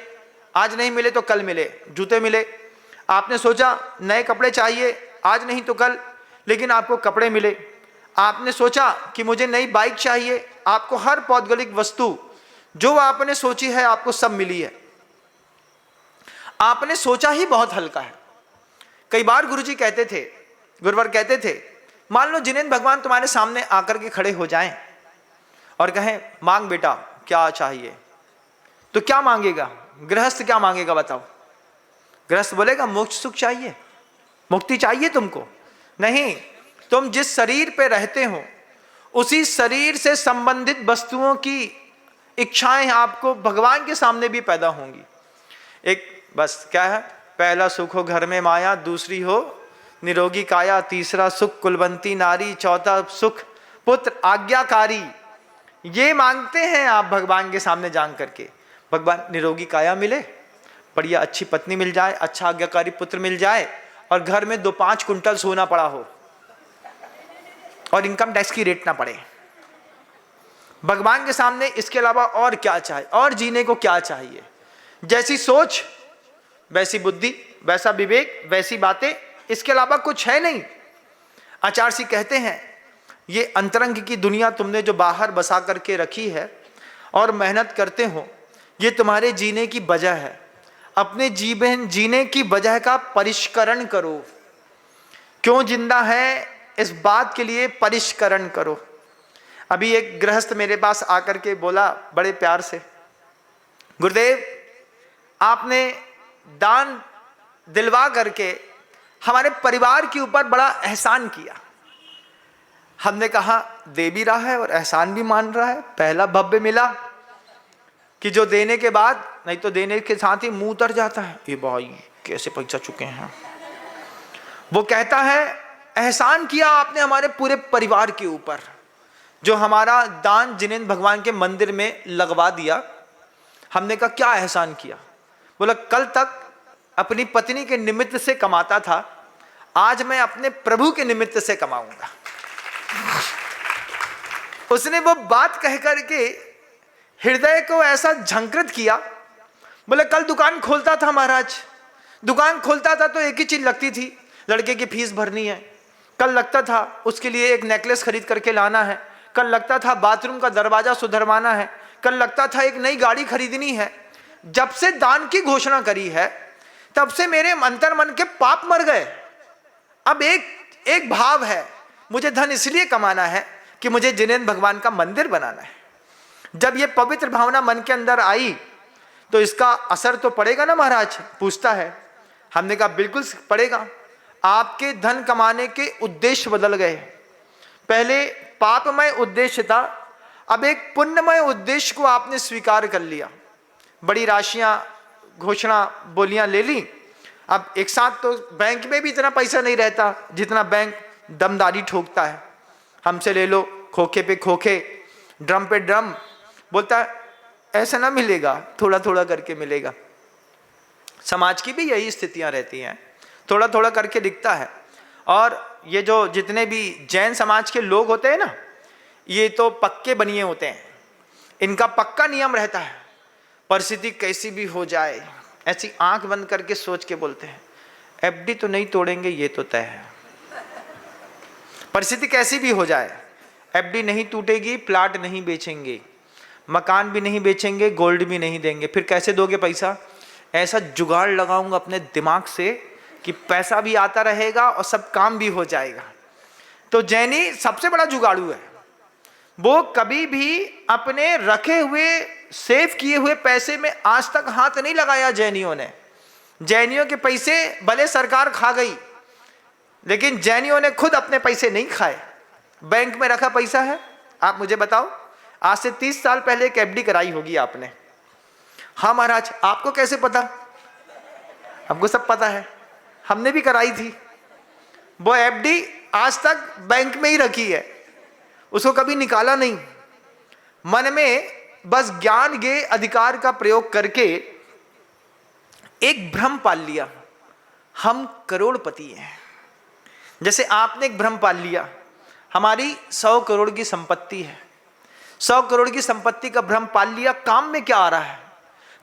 A: आज नहीं मिले तो कल मिले जूते मिले। आपने सोचा नए कपड़े चाहिए, आज नहीं तो कल, लेकिन आपको कपड़े मिले। आपने सोचा कि मुझे नई बाइक चाहिए, आपको हर पौद्गलिक वस्तु जो आपने सोची है आपको सब मिली है। आपने सोचा ही बहुत हल्का है। कई बार गुरुजी कहते थे, गुरुवर कहते थे, मान लो जिनेंद्र भगवान तुम्हारे सामने आकर के खड़े हो जाएं और कहें मांग बेटा क्या चाहिए, तो क्या मांगेगा? गृहस्थ क्या मांगेगा बताओ? गृहस्थ बोलेगा मोक्ष सुख चाहिए, मुक्ति चाहिए तुमको। नहीं, तुम जिस शरीर पे रहते हो उसी शरीर से संबंधित वस्तुओं की इच्छाएं आपको भगवान के सामने भी पैदा होंगी। एक बस क्या है, पहला सुख हो घर में माया, दूसरी हो निरोगी काया, तीसरा सुख कुलवंती नारी, चौथा सुख पुत्र आज्ञाकारी। ये मांगते हैं आप भगवान के सामने जान करके। भगवान निरोगी काया मिले, बढ़िया अच्छी पत्नी मिल जाए, अच्छा आज्ञाकारी पुत्र मिल जाए, और घर में 2-5 कुंटल सोना पड़ा हो और इनकम टैक्स की रेट ना पड़े। भगवान के सामने इसके अलावा और क्या चाहिए? और जीने को क्या चाहिए? जैसी सोच वैसी बुद्धि, वैसा विवेक, वैसी बातें, इसके अलावा कुछ है नहीं। आचार्य जी कहते हैं ये अंतरंग की दुनिया तुमने जो बाहर बसा करके रखी है और मेहनत करते हो, ये तुम्हारे जीने की वजह है। अपने जीवन जीने की वजह का परिष्करण करो। क्यों जिंदा है इस बात के लिए परिष्करण करो। अभी एक गृहस्थ मेरे पास आकर के बोला बड़े प्यार से, गुरुदेव आपने दान दिलवा करके हमारे परिवार के ऊपर बड़ा एहसान किया। हमने कहा दे भी रहा है और एहसान भी मान रहा है। पहला भव्य मिला कि जो देने के बाद, नहीं तो देने के साथ ही मुंह उतर जाता है, ये भाई कैसे पैसा चुके हैं। वो कहता है एहसान किया आपने हमारे पूरे परिवार के ऊपर, जो हमारा दान जिनेंद्र भगवान के मंदिर में लगवा दिया। हमने कहा क्या एहसान किया? बोला कल तक अपनी पत्नी के निमित्त से कमाता था, आज मैं अपने प्रभु के निमित्त से कमाऊंगा। उसने वो बात कह करके हृदय को ऐसा झंकृत किया। बोले कल दुकान खोलता था महाराज, दुकान खोलता था तो एक ही चीज लगती थी, लड़के की फीस भरनी है। कल लगता था उसके लिए एक नेकलेस खरीद करके लाना है। कल लगता था बाथरूम का दरवाजा सुधरवाना है। कल लगता था एक नई गाड़ी खरीदनी है। जब से दान की घोषणा करी है तब से मेरे अंतर मन के पाप मर गए। अब एक भाव है, मुझे धन इसलिए कमाना है कि मुझे जिनेंद्र भगवान का मंदिर बनाना है। जब ये पवित्र भावना मन के अंदर आई तो इसका असर तो पड़ेगा ना महाराज, पूछता है। हमने कहा बिल्कुल पड़ेगा। आपके धन कमाने के उद्देश्य बदल गए। पहले पापमय उद्देश्य था, अब एक पुण्यमय उद्देश्य को आपने स्वीकार कर लिया। बड़ी राशियां घोषणा बोलियां ले ली। अब एक साथ तो बैंक में भी इतना पैसा नहीं रहता जितना बैंक दमदारी ठोकता है। हमसे ले लो, खोखे पे खोखे, ड्रम पे ड्रम। बोलता है ऐसा ना मिलेगा, थोड़ा थोड़ा करके मिलेगा। समाज की भी यही स्थितियां रहती हैं, थोड़ा थोड़ा करके दिखता है। और ये जो जितने भी जैन समाज के लोग होते हैं ना, ये तो पक्के बनिए होते हैं। इनका पक्का नियम रहता है, परिस्थिति कैसी भी हो जाए ऐसी आंख बंद करके सोच के बोलते हैं एफडी तो नहीं तोड़ेंगे, ये तो तय है। परिस्थिति कैसी भी हो जाए एफडी नहीं टूटेगी, प्लाट नहीं बेचेंगे, मकान भी नहीं बेचेंगे, गोल्ड भी नहीं देंगे। फिर कैसे दोगे पैसा? ऐसा जुगाड़ लगाऊंगा अपने दिमाग से कि पैसा भी आता रहेगा और सब काम भी हो जाएगा। तो जैनी सबसे बड़ा जुगाड़ू है। वो कभी भी अपने रखे हुए सेव किए हुए पैसे में आज तक हाथ नहीं लगाया जैनियों ने। जैनियों के पैसे भले सरकार खा गई, लेकिन जैनियों ने खुद अपने पैसे नहीं खाए। बैंक में रखा पैसा है। आप मुझे बताओ, आज से 30 साल पहले एक एफडी कराई होगी आपने। हाँ महाराज, आपको कैसे पता? हमको सब पता है, हमने भी कराई थी। वो एफडी आज तक बैंक में ही रखी है, उसको कभी निकाला नहीं। मन में बस ज्ञान के अधिकार का प्रयोग करके एक भ्रम पाल लिया, हम करोड़पति हैं। जैसे आपने एक भ्रम पाल लिया, हमारी 100 करोड़ की संपत्ति है। 100 करोड़ की संपत्ति का भ्रम पाल लिया। काम में क्या आ रहा है?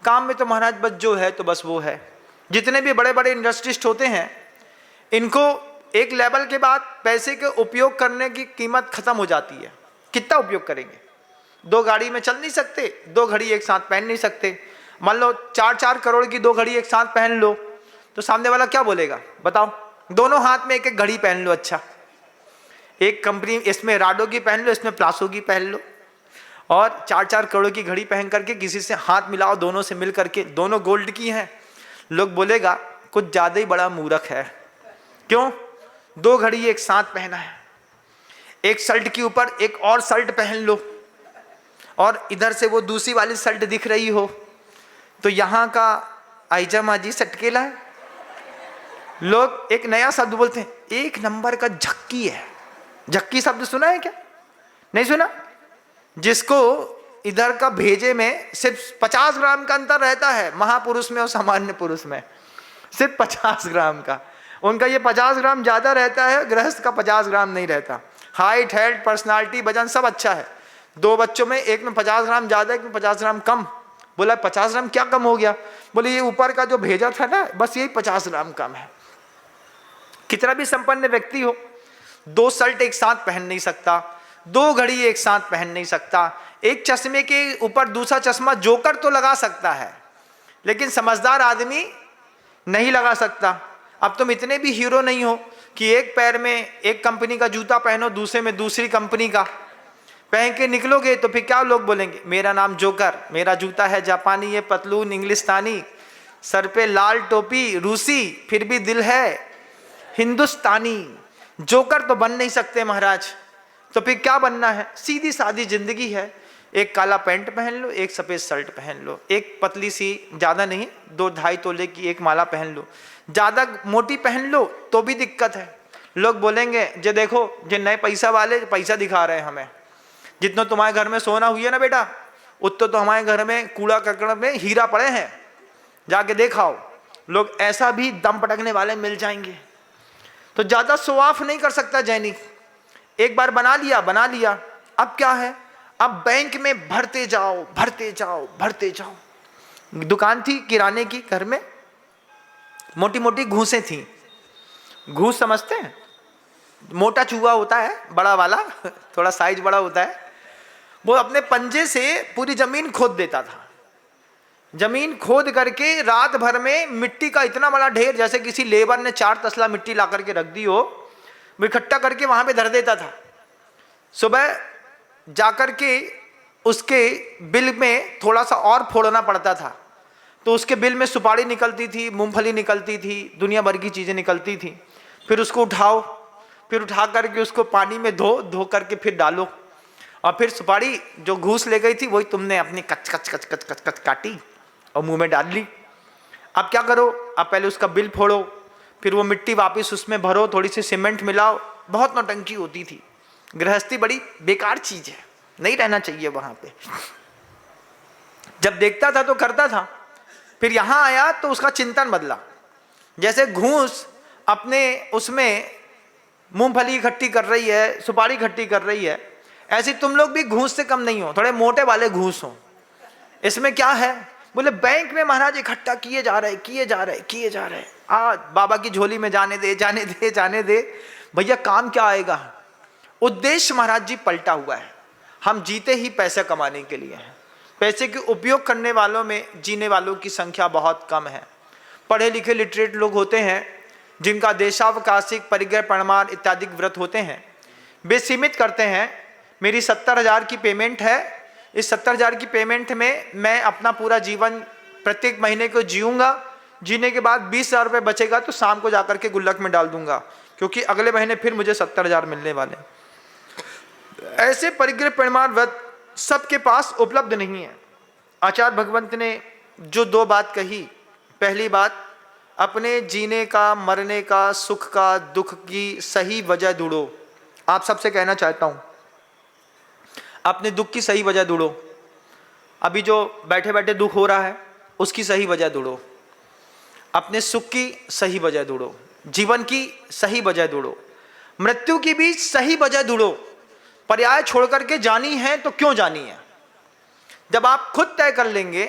A: काम में तो महाराज बस जो है तो बस वो है। जितने भी बड़े बड़े इंडस्ट्रिस्ट होते हैं, इनको एक लेवल के बाद पैसे के उपयोग करने की कीमत खत्म हो जाती है। कितना उपयोग करेंगे? 2 गाड़ी में चल नहीं सकते, 2 घड़ी एक साथ पहन नहीं सकते। मान लो 4-4 करोड़ की 2 घड़ी एक साथ पहन लो तो सामने वाला क्या बोलेगा बताओ? दोनों हाथ में एक एक घड़ी पहन लो। अच्छा, एक कंपनी इसमें राडो की पहन लो, इसमें प्लासो की पहन लो, और 4-4 करोड़ की घड़ी पहन करके किसी से हाथ मिलाओ, दोनों से मिल करके, दोनों गोल्ड की हैं। लोग बोलेगा कुछ ज़्यादा ही बड़ा मूर्ख है। क्यों? 2 घड़ी एक साथ पहना है, एक शर्ट के ऊपर एक और शर्ट पहन लो, और इधर से वो दूसरी वाली शर्ट दिख रही हो तो यहाँ का आईजामाजी सटकेला है। लोग एक नया शब्द बोलते हैं, 1 नंबर का झक्की है। झक्की शब्द सुना है क्या? नहीं सुना? जिसको इधर का भेजे में सिर्फ 50 ग्राम का अंतर रहता है, महापुरुष में और सामान्य पुरुष में सिर्फ 50 ग्राम का। उनका ये 50 ग्राम ज्यादा रहता है, गृहस्थ का 50 ग्राम नहीं रहता। हाइट, हेल्थ, पर्सनालिटी, वजन सब अच्छा है। 2 बच्चों में एक में 50 ग्राम ज्यादा, एक में 50 ग्राम कम। बोला 50 ग्राम क्या कम हो गया? बोले ये ऊपर का जो भेजा था ना, बस यही 50 ग्राम कम है। कितना भी संपन्न व्यक्ति हो, 2 शर्ट एक साथ पहन नहीं सकता, 2 घड़ी एक साथ पहन नहीं सकता, एक चश्मे के ऊपर दूसरा चश्मा जोकर तो लगा सकता है, लेकिन समझदार आदमी नहीं लगा सकता। अब तुम इतने भी हीरो नहीं हो कि एक पैर में एक कंपनी का जूता पहनो, दूसरे में दूसरी कंपनी का पहन के निकलोगे तो फिर क्या लोग बोलेंगे? मेरा नाम जोकर, मेरा जूता है जापानी, ये पतलून इंग्लिस्तानी, सर पे लाल टोपी रूसी, फिर भी दिल है हिंदुस्तानी। जोकर तो बन नहीं सकते महाराज, तो फिर क्या बनना है? सीधी सादी जिंदगी है। एक काला पैंट पहन लो, एक सफ़ेद शर्ट पहन लो, एक पतली सी, ज़्यादा नहीं, 2-2.5 तोले की एक माला पहन लो। ज़्यादा मोटी पहन लो तो भी दिक्कत है। लोग बोलेंगे जे देखो जे नए पैसा वाले पैसा दिखा रहे हैं हमें। जितना तुम्हारे घर में सोना हुई है ना बेटा, उतना तो हमारे घर में कूड़ा करकड़ में हीरा पड़े हैं, जाके देखाओ। लोग ऐसा भी दम पटकने वाले मिल जाएंगे। तो ज़्यादा शो ऑफ नहीं कर सकता जैनी। एक बार बना लिया, अब क्या है? अब बैंक में भरते जाओ भरते जाओ भरते जाओ। दुकान थी किराने की, घर में मोटी मोटी घूसें थी। घूस समझते हैं? मोटा चूहा होता है बड़ा वाला, थोड़ा साइज बड़ा होता है। वो अपने पंजे से पूरी जमीन खोद देता था। जमीन खोद करके रात भर में मिट्टी का इतना बड़ा ढेर, जैसे किसी लेबर ने 4 तसला मिट्टी ला करके रख दी हो, वो इकट्ठा करके वहां पे धर देता था। सुबह जाकर के उसके बिल में थोड़ा सा और फोड़ना पड़ता था, तो उसके बिल में सुपारी निकलती थी, मूंगफली निकलती थी, दुनिया भर की चीज़ें निकलती थी। फिर उसको उठाओ, फिर उठा करके उसको पानी में धो करके फिर डालो, और फिर सुपारी जो घूस ले गई थी वही तुमने अपनी कच कच कच कच कच कच काटी और मुंह में डाल ली। अब क्या करो, अब पहले उसका बिल फोड़ो, फिर वो मिट्टी वापस उसमें भरो, थोड़ी सी सीमेंट मिलाओ। बहुत नौटंकी होती थी। गृहस्थी बड़ी बेकार चीज है, नहीं रहना चाहिए वहां पे। जब देखता था तो करता था। फिर यहां आया तो उसका चिंतन बदला। जैसे घूस अपने उसमें मूंगफली इकट्ठी कर रही है, सुपारी इकट्ठी कर रही है, ऐसे तुम लोग भी घूस से कम नहीं हो, थोड़े मोटे वाले घूस हो। इसमें क्या है? बोले बैंक में महाराज इकट्ठा किए जा रहे किए जा रहे किए जा रहे। आज बाबा की झोली में जाने दे जाने दे जाने दे। भैया काम क्या आएगा? उद्देश्य महाराज जी पलटा हुआ है। हम जीते ही पैसे कमाने के लिए हैं। पैसे के उपयोग करने वालों में जीने वालों की संख्या बहुत कम है। पढ़े लिखे लिटरेट लोग होते हैं जिनका देशावकाशिक परिग्रह प्रमाण इत्यादि व्रत होते हैं, वे सीमित करते हैं। मेरी 70,000 की पेमेंट है, इस 70,000 की पेमेंट में मैं अपना पूरा जीवन प्रत्येक महीने को जीऊंगा। जीने के बाद 20,000 रुपये बचेगा तो शाम को जाकर के गुल्लक में डाल दूंगा, क्योंकि अगले महीने फिर मुझे 70,000 मिलने वाले। ऐसे परिग्रह प्रमाण व्रत सबके पास उपलब्ध नहीं है। आचार्य भगवंत ने जो 2 बात कही, पहली बात, अपने जीने का, मरने का, सुख का, दुख की सही वजह ढूंढो। आप सबसे कहना चाहता हूं, अपने दुख की सही वजह ढूंढो। अभी जो बैठे बैठे दुख हो रहा है उसकी सही वजह ढूंढो। अपने सुख की सही वजह ढूंढो, जीवन की सही वजह ढूंढो, मृत्यु की भी सही वजह ढूंढो। पर्याय छोड़ करके जानी है तो क्यों जानी है? जब आप खुद तय कर लेंगे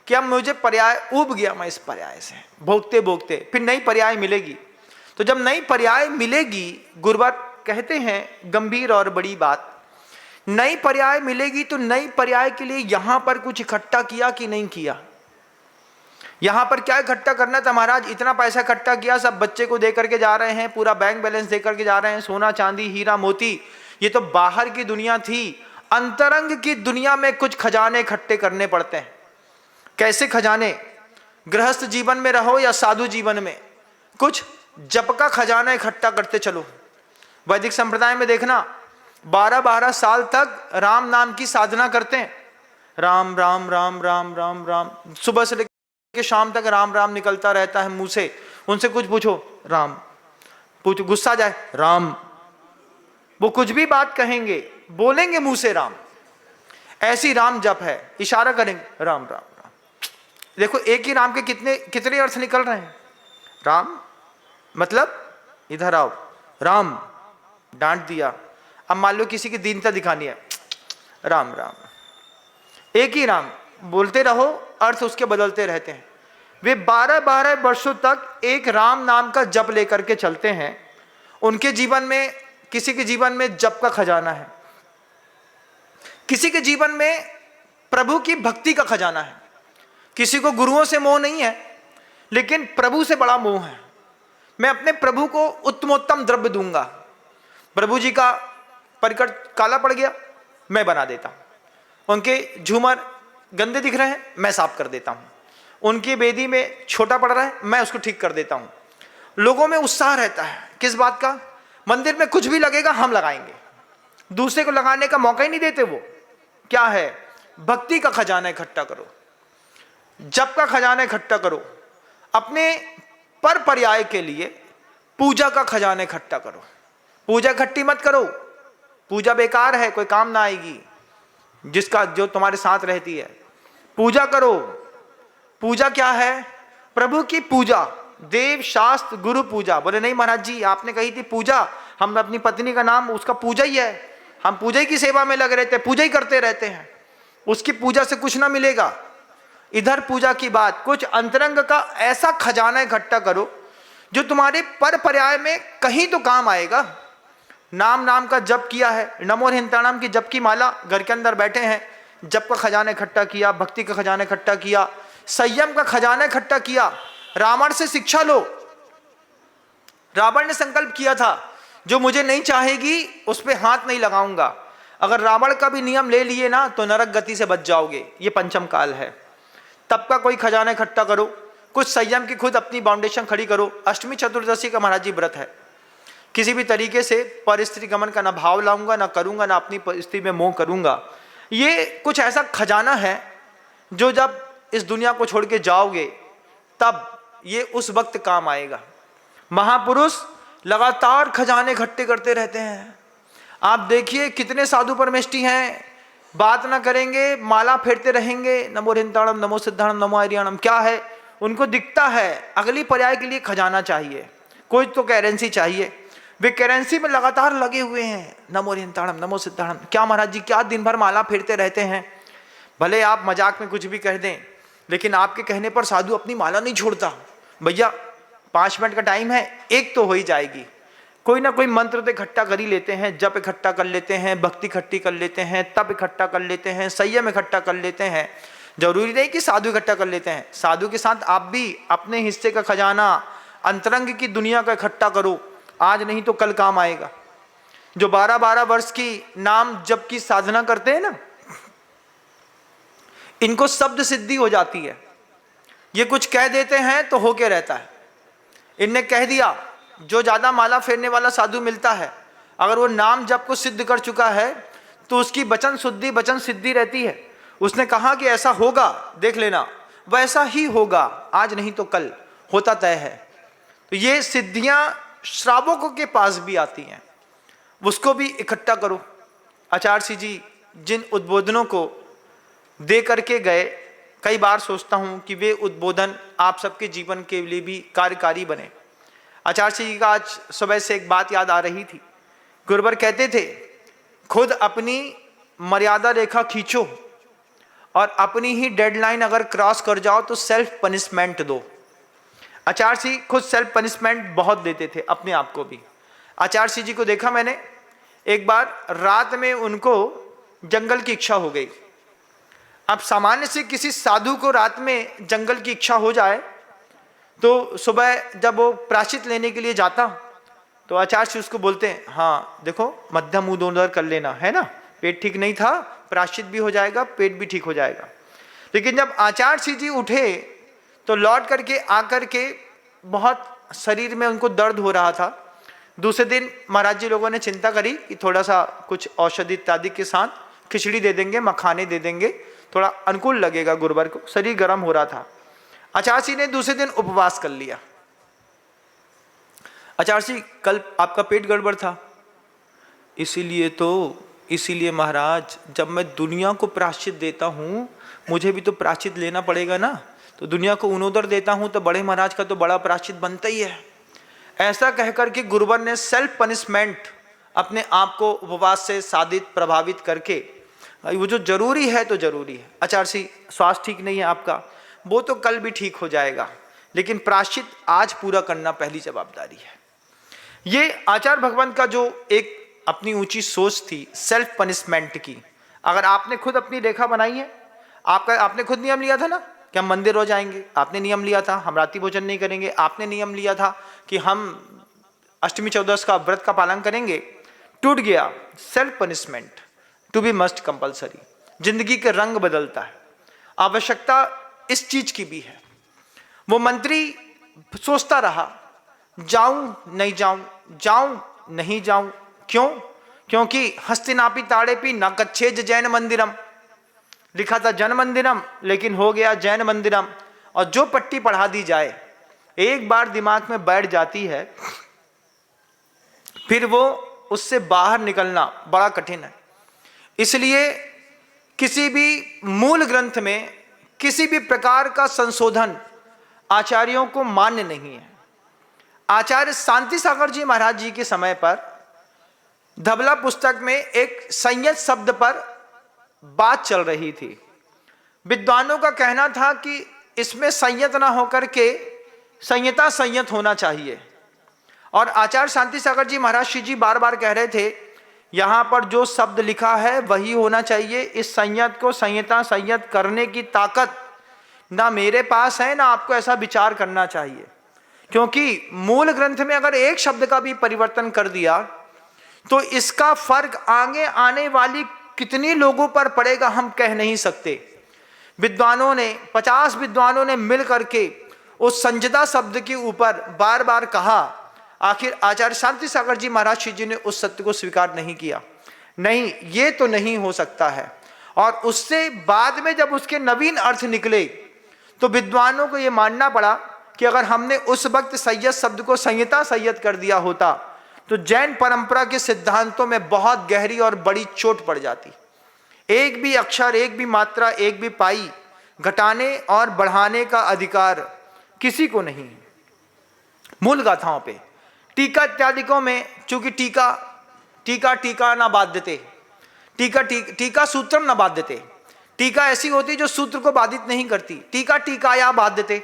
A: कि अब मुझे पर्याय ऊब गया, मैं इस पर्याय से भोगते भोगते, फिर नई पर्याय मिलेगी। तो जब नई पर्याय मिलेगी, गुरुवर कहते हैं गंभीर और बड़ी बात, नई पर्याय मिलेगी तो नई पर्याय के लिए यहां पर कुछ इकट्ठा किया कि नहीं किया? यहां पर क्या इकट्ठा करना था महाराज? इतना पैसा इकट्ठा किया, सब बच्चे को दे करके जा रहे हैं, पूरा बैंक बैलेंस दे करके जा रहे हैं, सोना चांदी हीरा मोती। ये तो बाहर की दुनिया थी। अंतरंग की दुनिया में कुछ खजाने इकट्ठे करने पड़ते हैं। कैसे खजाने? गृहस्थ जीवन में रहो या साधु जीवन में, कुछ जप का खजाना इकट्ठा करते चलो। वैदिक संप्रदाय में देखना, 12-12 साल तक राम नाम की साधना करते हैं। राम राम राम राम राम राम, सुबह से लेकर शाम तक राम राम निकलता रहता है मुंह से। उनसे कुछ पूछो, राम। पूछो, गुस्सा जाए, राम। वो कुछ भी बात कहेंगे, बोलेंगे मुंह से राम। ऐसी राम जप है, इशारा करेंगे राम राम राम। देखो एक ही राम के कितने अर्थ निकल रहे हैं। राम मतलब इधर आओ, राम डांट दिया। अब मान लो किसी की दीनता दिखानी है, राम राम। एक ही राम बोलते रहो, अर्थ उसके बदलते रहते हैं। वे 12-12 वर्षों तक एक राम नाम का जप लेकर के चलते हैं। उनके जीवन में, किसी के जीवन में जप का खजाना है, किसी के जीवन में प्रभु की भक्ति का खजाना है। किसी को गुरुओं से मोह नहीं है, लेकिन प्रभु से बड़ा मोह है। मैं अपने प्रभु को उत्तमोत्तम द्रव्य दूंगा। प्रभु जी का परिकर काला पड़ गया, मैं बना देता हूं। उनके झूमर गंदे दिख रहे हैं, मैं साफ कर देता हूं। उनकी बेदी में छोटा पड़ रहा है, मैं उसको ठीक कर देता हूं। लोगों में उत्साह रहता है, किस बात का? मंदिर में कुछ भी लगेगा हम लगाएंगे, दूसरे को लगाने का मौका ही नहीं देते। वो क्या है? भक्ति का खजाना इकट्ठा करो, जप का खजाना इकट्ठा करो। अपने पर पर्याय के लिए पूजा का खजाना इकट्ठा करो। पूजा इकट्ठी मत करो, पूजा बेकार है, कोई काम ना आएगी, जो तुम्हारे साथ रहती है। पूजा करो। पूजा क्या है? प्रभु की पूजा, देव शास्त्र गुरु पूजा। बोले नहीं महाराज जी, आपने कही थी पूजा, हम अपनी पत्नी का नाम उसका पूजा ही है। हम पूजा की सेवा में लग रहते हैं, पूजा ही करते रहते हैं, उसकी पूजा से कुछ ना मिलेगा। इधर पूजा की बात, कुछ अंतरंग का ऐसा खजाना इकट्ठा करो जो तुम्हारे पर पर्याय में कहीं तो काम आएगा। नाम का जप किया है, नमो हिंताणाम की जप की माला, घर के अंदर बैठे हैं, जप का खजाना इकट्ठा किया, भक्ति का खजाना इकट्ठा किया, संयम का खजाना इकट्ठा किया। रावण से शिक्षा लो। रावण ने संकल्प किया था जो मुझे नहीं चाहेगी उस पर हाथ नहीं लगाऊंगा। अगर रावण का भी नियम ले लिए ना तो नरक गति से बच जाओगे। ये पंचम काल है। तब का कोई खजाना इकट्ठा करो, कुछ संयम की खुद अपनी बाउंडेशन खड़ी करो। अष्टमी चतुर्दशी का महाराज जी व्रत है, किसी भी तरीके से पर स्त्री गमन का ना भाव लाऊंगा, ना करूंगा, ना अपनी स्त्री में मोह करूंगा। ये कुछ ऐसा खजाना है जो जब इस दुनिया को छोड़ के जाओगे तब ये उस वक्त काम आएगा। महापुरुष लगातार खजाने इकट्ठे करते रहते हैं। आप देखिए कितने साधु परमेष्ठी हैं, बात ना करेंगे, माला फेरते रहेंगे, नमो हिंताणम, नमो सिद्धाणम, नमो आर्याणम। क्या है उनको दिखता है, अगली पर्याय के लिए खजाना चाहिए, कोई तो करेंसी चाहिए। वे करेंसी में लगातार लगे हुए हैं, नमो हिंताणम, नमो सिद्धाणम। क्या महाराज जी, क्या दिन भर माला फेरते रहते हैं। भले आप मजाक में कुछ भी कह दें, लेकिन आपके कहने पर साधु अपनी माला नहीं छोड़ता। भैया 5 मिनट का टाइम है, एक तो हो ही जाएगी। कोई ना कोई मंत्र तो इकट्ठा कर ही लेते हैं, जप इकट्ठा कर लेते हैं, भक्ति इकट्ठी कर लेते हैं, तप इकट्ठा कर लेते हैं, संयम इकट्ठा कर लेते हैं। जरूरी नहीं कि साधु इकट्ठा कर लेते हैं, साधु के साथ आप भी अपने हिस्से का खजाना अंतरंग की दुनिया का इकट्ठा करो। आज नहीं तो कल काम आएगा। जो 12-12 वर्ष की नाम जप की साधना करते हैं ना, इनको शब्द सिद्धि हो जाती है। ये कुछ कह देते हैं तो होके रहता है। इनने कह दिया, जो ज्यादा माला फेरने वाला साधु मिलता है, अगर वो नाम जप को सिद्ध कर चुका है तो उसकी वचन शुद्धि, वचन सिद्धि रहती है। उसने कहा कि ऐसा होगा, देख लेना, वैसा ही होगा, आज नहीं तो कल होता तय है। तो ये सिद्धियां श्रावकों के पास भी आती हैं, उसको भी इकट्ठा करो। आचार्य सिंह जी जिन उद्बोधनों को दे करके गए, कई बार सोचता हूं कि वे उद्बोधन आप सबके जीवन के लिए भी कार्यकारी बने। आचार्य जी का आज सुबह से एक बात याद आ रही थी। गुरुवर कहते थे, खुद अपनी मर्यादा रेखा खींचो और अपनी ही डेडलाइन अगर क्रॉस कर जाओ तो सेल्फ पनिशमेंट दो। आचार्य जी खुद सेल्फ पनिशमेंट बहुत देते थे अपने आप को भी। आचार्य जी को देखा मैंने, एक बार रात में उनको जंगल की इच्छा हो गई। अब सामान्य से किसी साधु को रात में जंगल की इच्छा हो जाए तो सुबह जब वो प्रायश्चित लेने के लिए जाता तो आचार्य जी उसको बोलते हैं, हाँ देखो मध्यम मुंह दोनों कर लेना, है ना, पेट ठीक नहीं था, प्रायश्चित भी हो जाएगा, पेट भी ठीक हो जाएगा। लेकिन जब आचार्य जी उठे तो लौट करके आकर के बहुत शरीर में उनको दर्द हो रहा था। दूसरे दिन महाराज जी लोगों ने चिंता करी कि थोड़ा सा कुछ औषधि इत्यादि के साथ खिचड़ी दे देंगे, मखाने दे देंगे, थोड़ा अनुकूल लगेगा गुरुवर को, शरीर गर्म हो रहा था। आचार्य जी ने दूसरे दिन उपवास कर लिया। आचार्य जी कल आपका पेट गड़बड़ था, इसीलिए महाराज जब मैं दुनिया को प्रायश्चित देता हूँ मुझे भी तो प्रायश्चित लेना पड़ेगा ना, तो दुनिया को उनोदर देता हूँ तो बड़े महाराज का तो बड़ा प्रायश्चित बनता ही है। ऐसा कहकर के गुरुवर ने सेल्फ पनिशमेंट अपने आप को उपवास से साधित प्रभावित करके, वो जो जरूरी है तो जरूरी है। आचार्य जी स्वास्थ्य ठीक नहीं है आपका, वो तो कल भी ठीक हो जाएगा, लेकिन प्रायश्चित आज पूरा करना पहली जवाबदारी है। ये आचार्य भगवान का जो एक अपनी ऊंची सोच थी सेल्फ पनिशमेंट की। अगर आपने खुद अपनी रेखा बनाई है, आपने खुद नियम लिया था ना कि हम मंदिर हो जाएंगे, आपने नियम लिया था हम रात्रि भोजन नहीं करेंगे, आपने नियम लिया था कि हम अष्टमी चौदस का व्रत का पालन करेंगे, टूट गया। Self punishment to be must compulsory. जिंदगी के रंग बदलता है, आवश्यकता इस चीज की भी है। वो मंत्री सोचता रहा, जाऊं नहीं जाऊं, जाऊं नहीं जाऊं, क्यों? क्योंकि हस्तिनापि ताड़ेपि न कच्छेज जैन मंदिरम, लिखा था जन मंदिरम लेकिन हो गया जैन मंदिरम। और जो पट्टी पढ़ा दी जाए एक बार दिमाग में बैठ जाती है, फिर वो उससे बाहर निकलना बड़ा कठिन है। इसलिए किसी भी मूल ग्रंथ में किसी भी प्रकार का संशोधन आचार्यों को मान्य नहीं है। आचार्य शांति सागर जी महाराज जी के समय पर धबला पुस्तक में एक संयत शब्द पर बात चल रही थी। विद्वानों का कहना था कि इसमें संयत ना होकर के संयता संयत होना चाहिए। और आचार्य शांति सागर जी महाराज श्री जी बार बार कह रहे थे, यहाँ पर जो शब्द लिखा है वही होना चाहिए। इस संयत को संयता संयत करने की ताकत ना मेरे पास है, ना आपको ऐसा विचार करना चाहिए। क्योंकि मूल ग्रंथ में अगर एक शब्द का भी परिवर्तन कर दिया तो इसका फर्क आगे आने वाली कितनी लोगों पर पड़ेगा हम कह नहीं सकते। विद्वानों ने 50 विद्वानों ने मिल करके उस संजदा शब्द के ऊपर बार बार कहा। आखिर आचार्य शांति सागर जी महाराज श्री जी ने उस सत्य को स्वीकार नहीं किया। नहीं, ये तो नहीं हो सकता है। और उससे बाद में जब उसके नवीन अर्थ निकले तो विद्वानों को यह मानना पड़ा कि अगर हमने उस वक्त संयत शब्द को संयता संयत कर दिया होता तो जैन परंपरा के सिद्धांतों में बहुत गहरी और बड़ी चोट पड़ जाती। एक भी अक्षर, एक भी मात्रा, एक भी पाई घटाने और बढ़ाने का अधिकार किसी को नहीं है। मूल गाथाओं पे टीका इत्यादिकों में चूंकि टीका न बाध्यते, टीका सूत्रम न बाध्यते। टीका ऐसी होती जो सूत्र को बाधित नहीं करती। टीका या बाध्यते,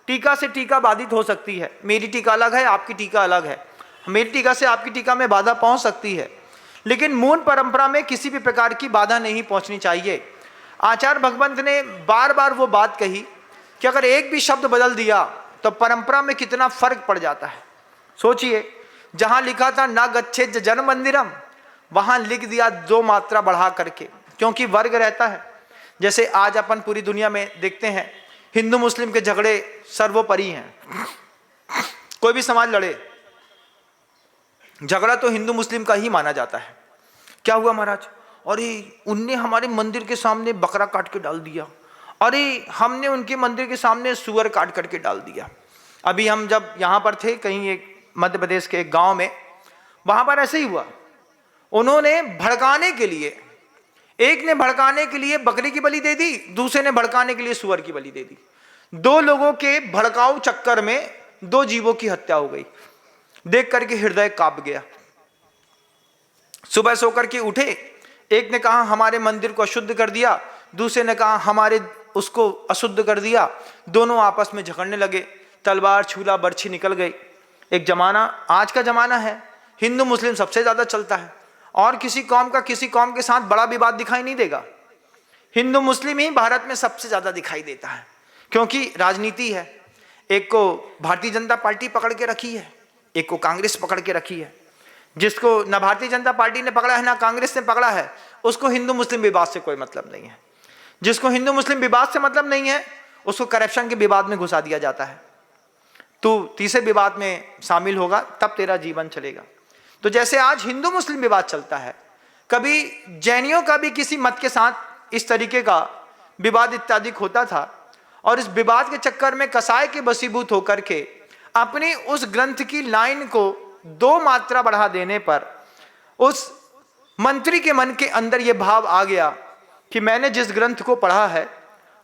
A: टीका से टीका बाधित हो सकती है। मेरी टीका अलग है, आपकी टीका अलग है। मेरी टीका से आपकी टीका में बाधा पहुंच सकती है, लेकिन मूल परंपरा में किसी भी प्रकार की बाधा नहीं पहुंचनी चाहिए। आचार्य भगवंत ने बार बार वो बात कही कि अगर एक भी शब्द बदल दिया तो परंपरा में कितना फर्क पड़ जाता है। सोचिए, जहां लिखा था न गच्छेत जन मंदिरम, वहां लिख दिया 2 मात्रा बढ़ा करके, क्योंकि वर्ग रहता है। जैसे आज अपन पूरी दुनिया में देखते हैं हिंदू मुस्लिम के झगड़े सर्वोपरि हैं। कोई भी समाज लड़े, झगड़ा तो हिंदू मुस्लिम का ही माना जाता है। क्या हुआ महाराज? अरे उनने हमारे मंदिर के सामने बकरा काट के डाल दिया, अरे हमने उनके मंदिर के सामने सुअर काट करके डाल दिया। अभी हम जब यहाँ पर थे कहीं एक मध्य प्रदेश के एक गांव में, वहां पर ऐसे ही हुआ। उन्होंने भड़काने के लिए, एक ने भड़काने के लिए बकरी की बलि दे दी, दूसरे ने भड़काने के लिए सुअर की बलि दे दी। 2 लोगों के भड़काऊ चक्कर में 2 जीवों की हत्या हो गई। देख करके हृदय कांप गया। सुबह सोकर के उठे, एक ने कहा हमारे मंदिर को अशुद्ध कर दिया, दूसरे ने कहा हमारे उसको अशुद्ध कर दिया। दोनों आपस में झगड़ने लगे, तलवार छूला बर्छी निकल गई। एक जमाना, आज का जमाना है, हिंदू मुस्लिम सबसे ज्यादा चलता है और किसी कौम का किसी कौम के साथ बड़ा विवाद दिखाई नहीं देगा। हिंदू मुस्लिम ही भारत में सबसे ज्यादा दिखाई देता है, क्योंकि राजनीति है। एक को भारतीय जनता पार्टी पकड़ के रखी है, एक को कांग्रेस पकड़ के रखी है। जिसको न भारतीय जनता पार्टी ने पकड़ा है ना कांग्रेस ने पकड़ा है, उसको हिंदू मुस्लिम विवाद से कोई मतलब नहीं है। जिसको हिंदू मुस्लिम विवाद से मतलब नहीं है, उसको करप्शन के विवाद में घुसा दिया जाता है। तू तीसरे विवाद में शामिल होगा तब तेरा जीवन चलेगा। तो जैसे आज हिंदू मुस्लिम विवाद चलता है, कभी जैनियों का भी किसी मत के साथ इस तरीके का विवाद इत्यादि होता था, और इस विवाद के चक्कर में कसाई के वशीभूत होकर के अपनी उस ग्रंथ की लाइन को 2 मात्रा बढ़ा देने पर उस मंत्री के मन के अंदर यह भाव आ गया कि मैंने जिस ग्रंथ को पढ़ा है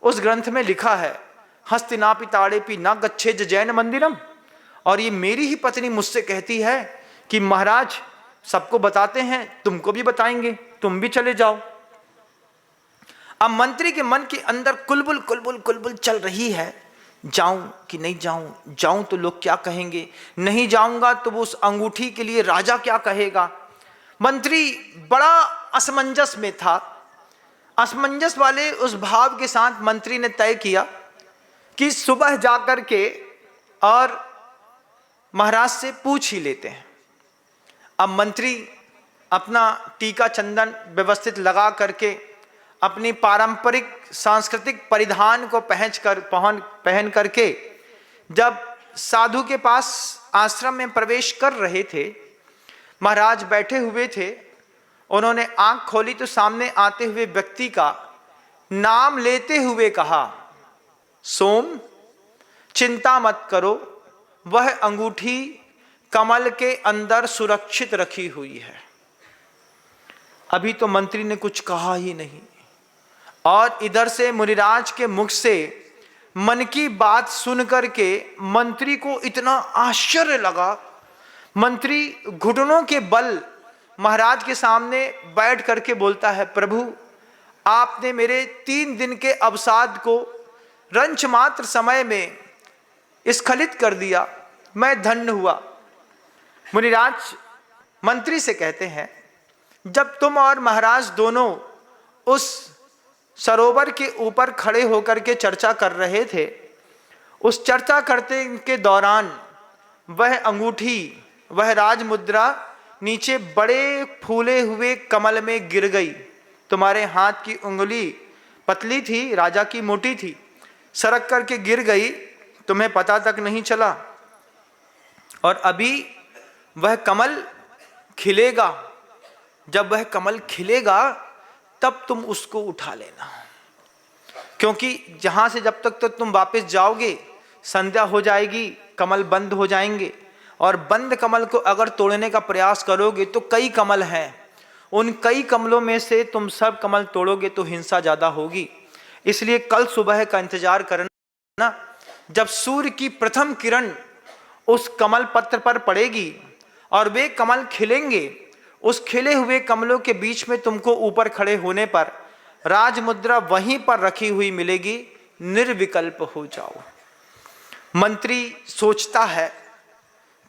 A: उस ग्रंथ में लिखा है हस्तिनापि ताड़ेपि न गच्छेत जैन मंदिरम, और ये मेरी ही पत्नी मुझसे कहती है कि महाराज सबको बताते हैं, तुमको भी बताएंगे, तुम भी चले जाओ। अब मंत्री के मन के अंदर कुलबुल कुलबुल कुलबुल चल रही है, जाऊं कि नहीं जाऊं, जाऊं तो लोग क्या कहेंगे, नहीं जाऊंगा तो वो उस अंगूठी के लिए राजा क्या कहेगा। मंत्री बड़ा असमंजस में था। असमंजस वाले उस भाव के साथ मंत्री ने तय किया कि सुबह जाकर के और महाराज से पूछ ही लेते हैं। अब मंत्री अपना टीका चंदन व्यवस्थित लगा करके अपनी पारंपरिक सांस्कृतिक परिधान को पहन करके जब साधु के पास आश्रम में प्रवेश कर रहे थे, महाराज बैठे हुए थे। उन्होंने आंख खोली तो सामने आते हुए व्यक्ति का नाम लेते हुए कहा, सोम चिंता मत करो, वह अंगूठी कमल के अंदर सुरक्षित रखी हुई है। अभी तो मंत्री ने कुछ कहा ही नहीं, और इधर से मुनिराज के मुख से मन की बात सुनकर के मंत्री को इतना आश्चर्य लगा। मंत्री घुटनों के बल महाराज के सामने बैठ करके बोलता है, प्रभु आपने मेरे 3 दिन के अवसाद को रंच मात्र समय में स्खलित कर दिया, मैं धन्य हुआ। मुनिराज मंत्री से कहते हैं, जब तुम और महाराज दोनों उस सरोवर के ऊपर खड़े होकर के चर्चा कर रहे थे, उस चर्चा करते के दौरान वह अंगूठी, वह राजमुद्रा नीचे बड़े फूले हुए कमल में गिर गई। तुम्हारे हाथ की उंगली पतली थी, राजा की मोटी थी, सरक करके गिर गई, तुम्हें पता तक नहीं चला। और अभी वह कमल खिलेगा, जब वह कमल खिलेगा तब तुम उसको उठा लेना, क्योंकि जहां से जब तक तो तुम वापस जाओगे संध्या हो जाएगी, कमल बंद हो जाएंगे, और बंद कमल को अगर तोड़ने का प्रयास करोगे तो कई कमल हैं, उन कई कमलों में से तुम सब कमल तोड़ोगे तो हिंसा ज्यादा होगी। इसलिए कल सुबह का इंतजार करना, जब सूर्य की प्रथम किरण उस कमल पत्र पर पड़ेगी और वे कमल खिलेंगे, उस खिले हुए कमलों के बीच में तुमको ऊपर खड़े होने पर राजमुद्रा वहीं पर रखी हुई मिलेगी, निर्विकल्प हो जाओ। मंत्री सोचता है,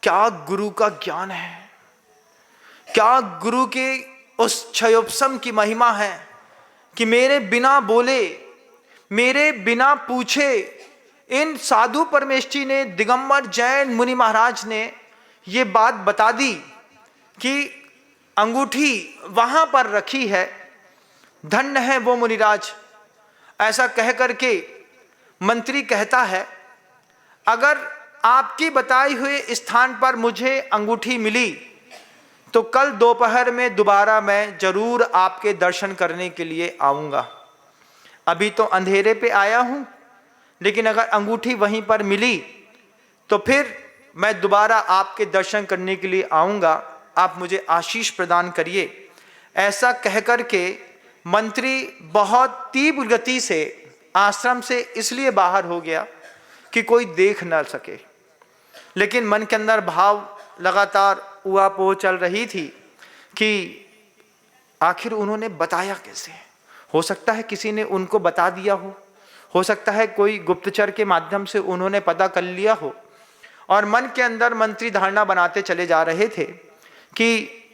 A: क्या गुरु का ज्ञान है, क्या गुरु के उस क्षयोपशम की महिमा है कि मेरे बिना बोले, मेरे बिना पूछे इन साधु परमेष्ठी ने, दिगंबर जैन मुनि महाराज ने ये बात बता दी कि अंगूठी वहां पर रखी है, धन्य है वो मुनिराज। ऐसा कह करके मंत्री कहता है, अगर आपकी बताई हुए स्थान पर मुझे अंगूठी मिली तो कल दोपहर में दोबारा मैं जरूर आपके दर्शन करने के लिए आऊंगा। अभी तो अंधेरे पे आया हूं, लेकिन अगर अंगूठी वहीं पर मिली तो फिर मैं दोबारा आपके दर्शन करने के लिए आऊंगा, आप मुझे आशीष प्रदान करिए। ऐसा कहकर के मंत्री बहुत तीव्र गति से आश्रम से इसलिए बाहर हो गया कि कोई देख ना सके, लेकिन मन के अंदर भाव लगातार उहापोह चल रही थी कि आखिर उन्होंने बताया कैसे। हो सकता है किसी ने उनको बता दिया हो सकता है कोई गुप्तचर के माध्यम से उन्होंने पता कर लिया हो। और मन के अंदर मंत्री धारणा बनाते चले जा रहे थे कि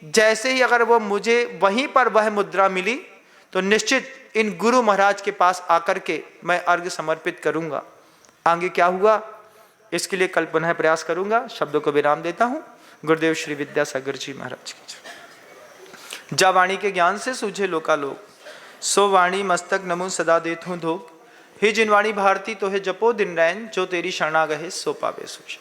A: जैसे ही अगर वो मुझे वहीं पर वह मुद्रा मिली तो निश्चित इन गुरु महाराज के पास आकर के मैं अर्घ्य समर्पित करूंगा। आगे क्या हुआ इसके लिए कल पुनः प्रयास करूंगा। शब्दों को विराम देता हूं। गुरुदेव श्री विद्यासागर जी महाराज की जय। जा वाणी के ज्ञान से सूझे लोकालोक, सो वाणी मस्तक नमो सदा देत हूँ धोख। हे जिन वाणी भारती तो है जपो दिन रैन, जो तेरी शरणागहे सो पावे सूझ।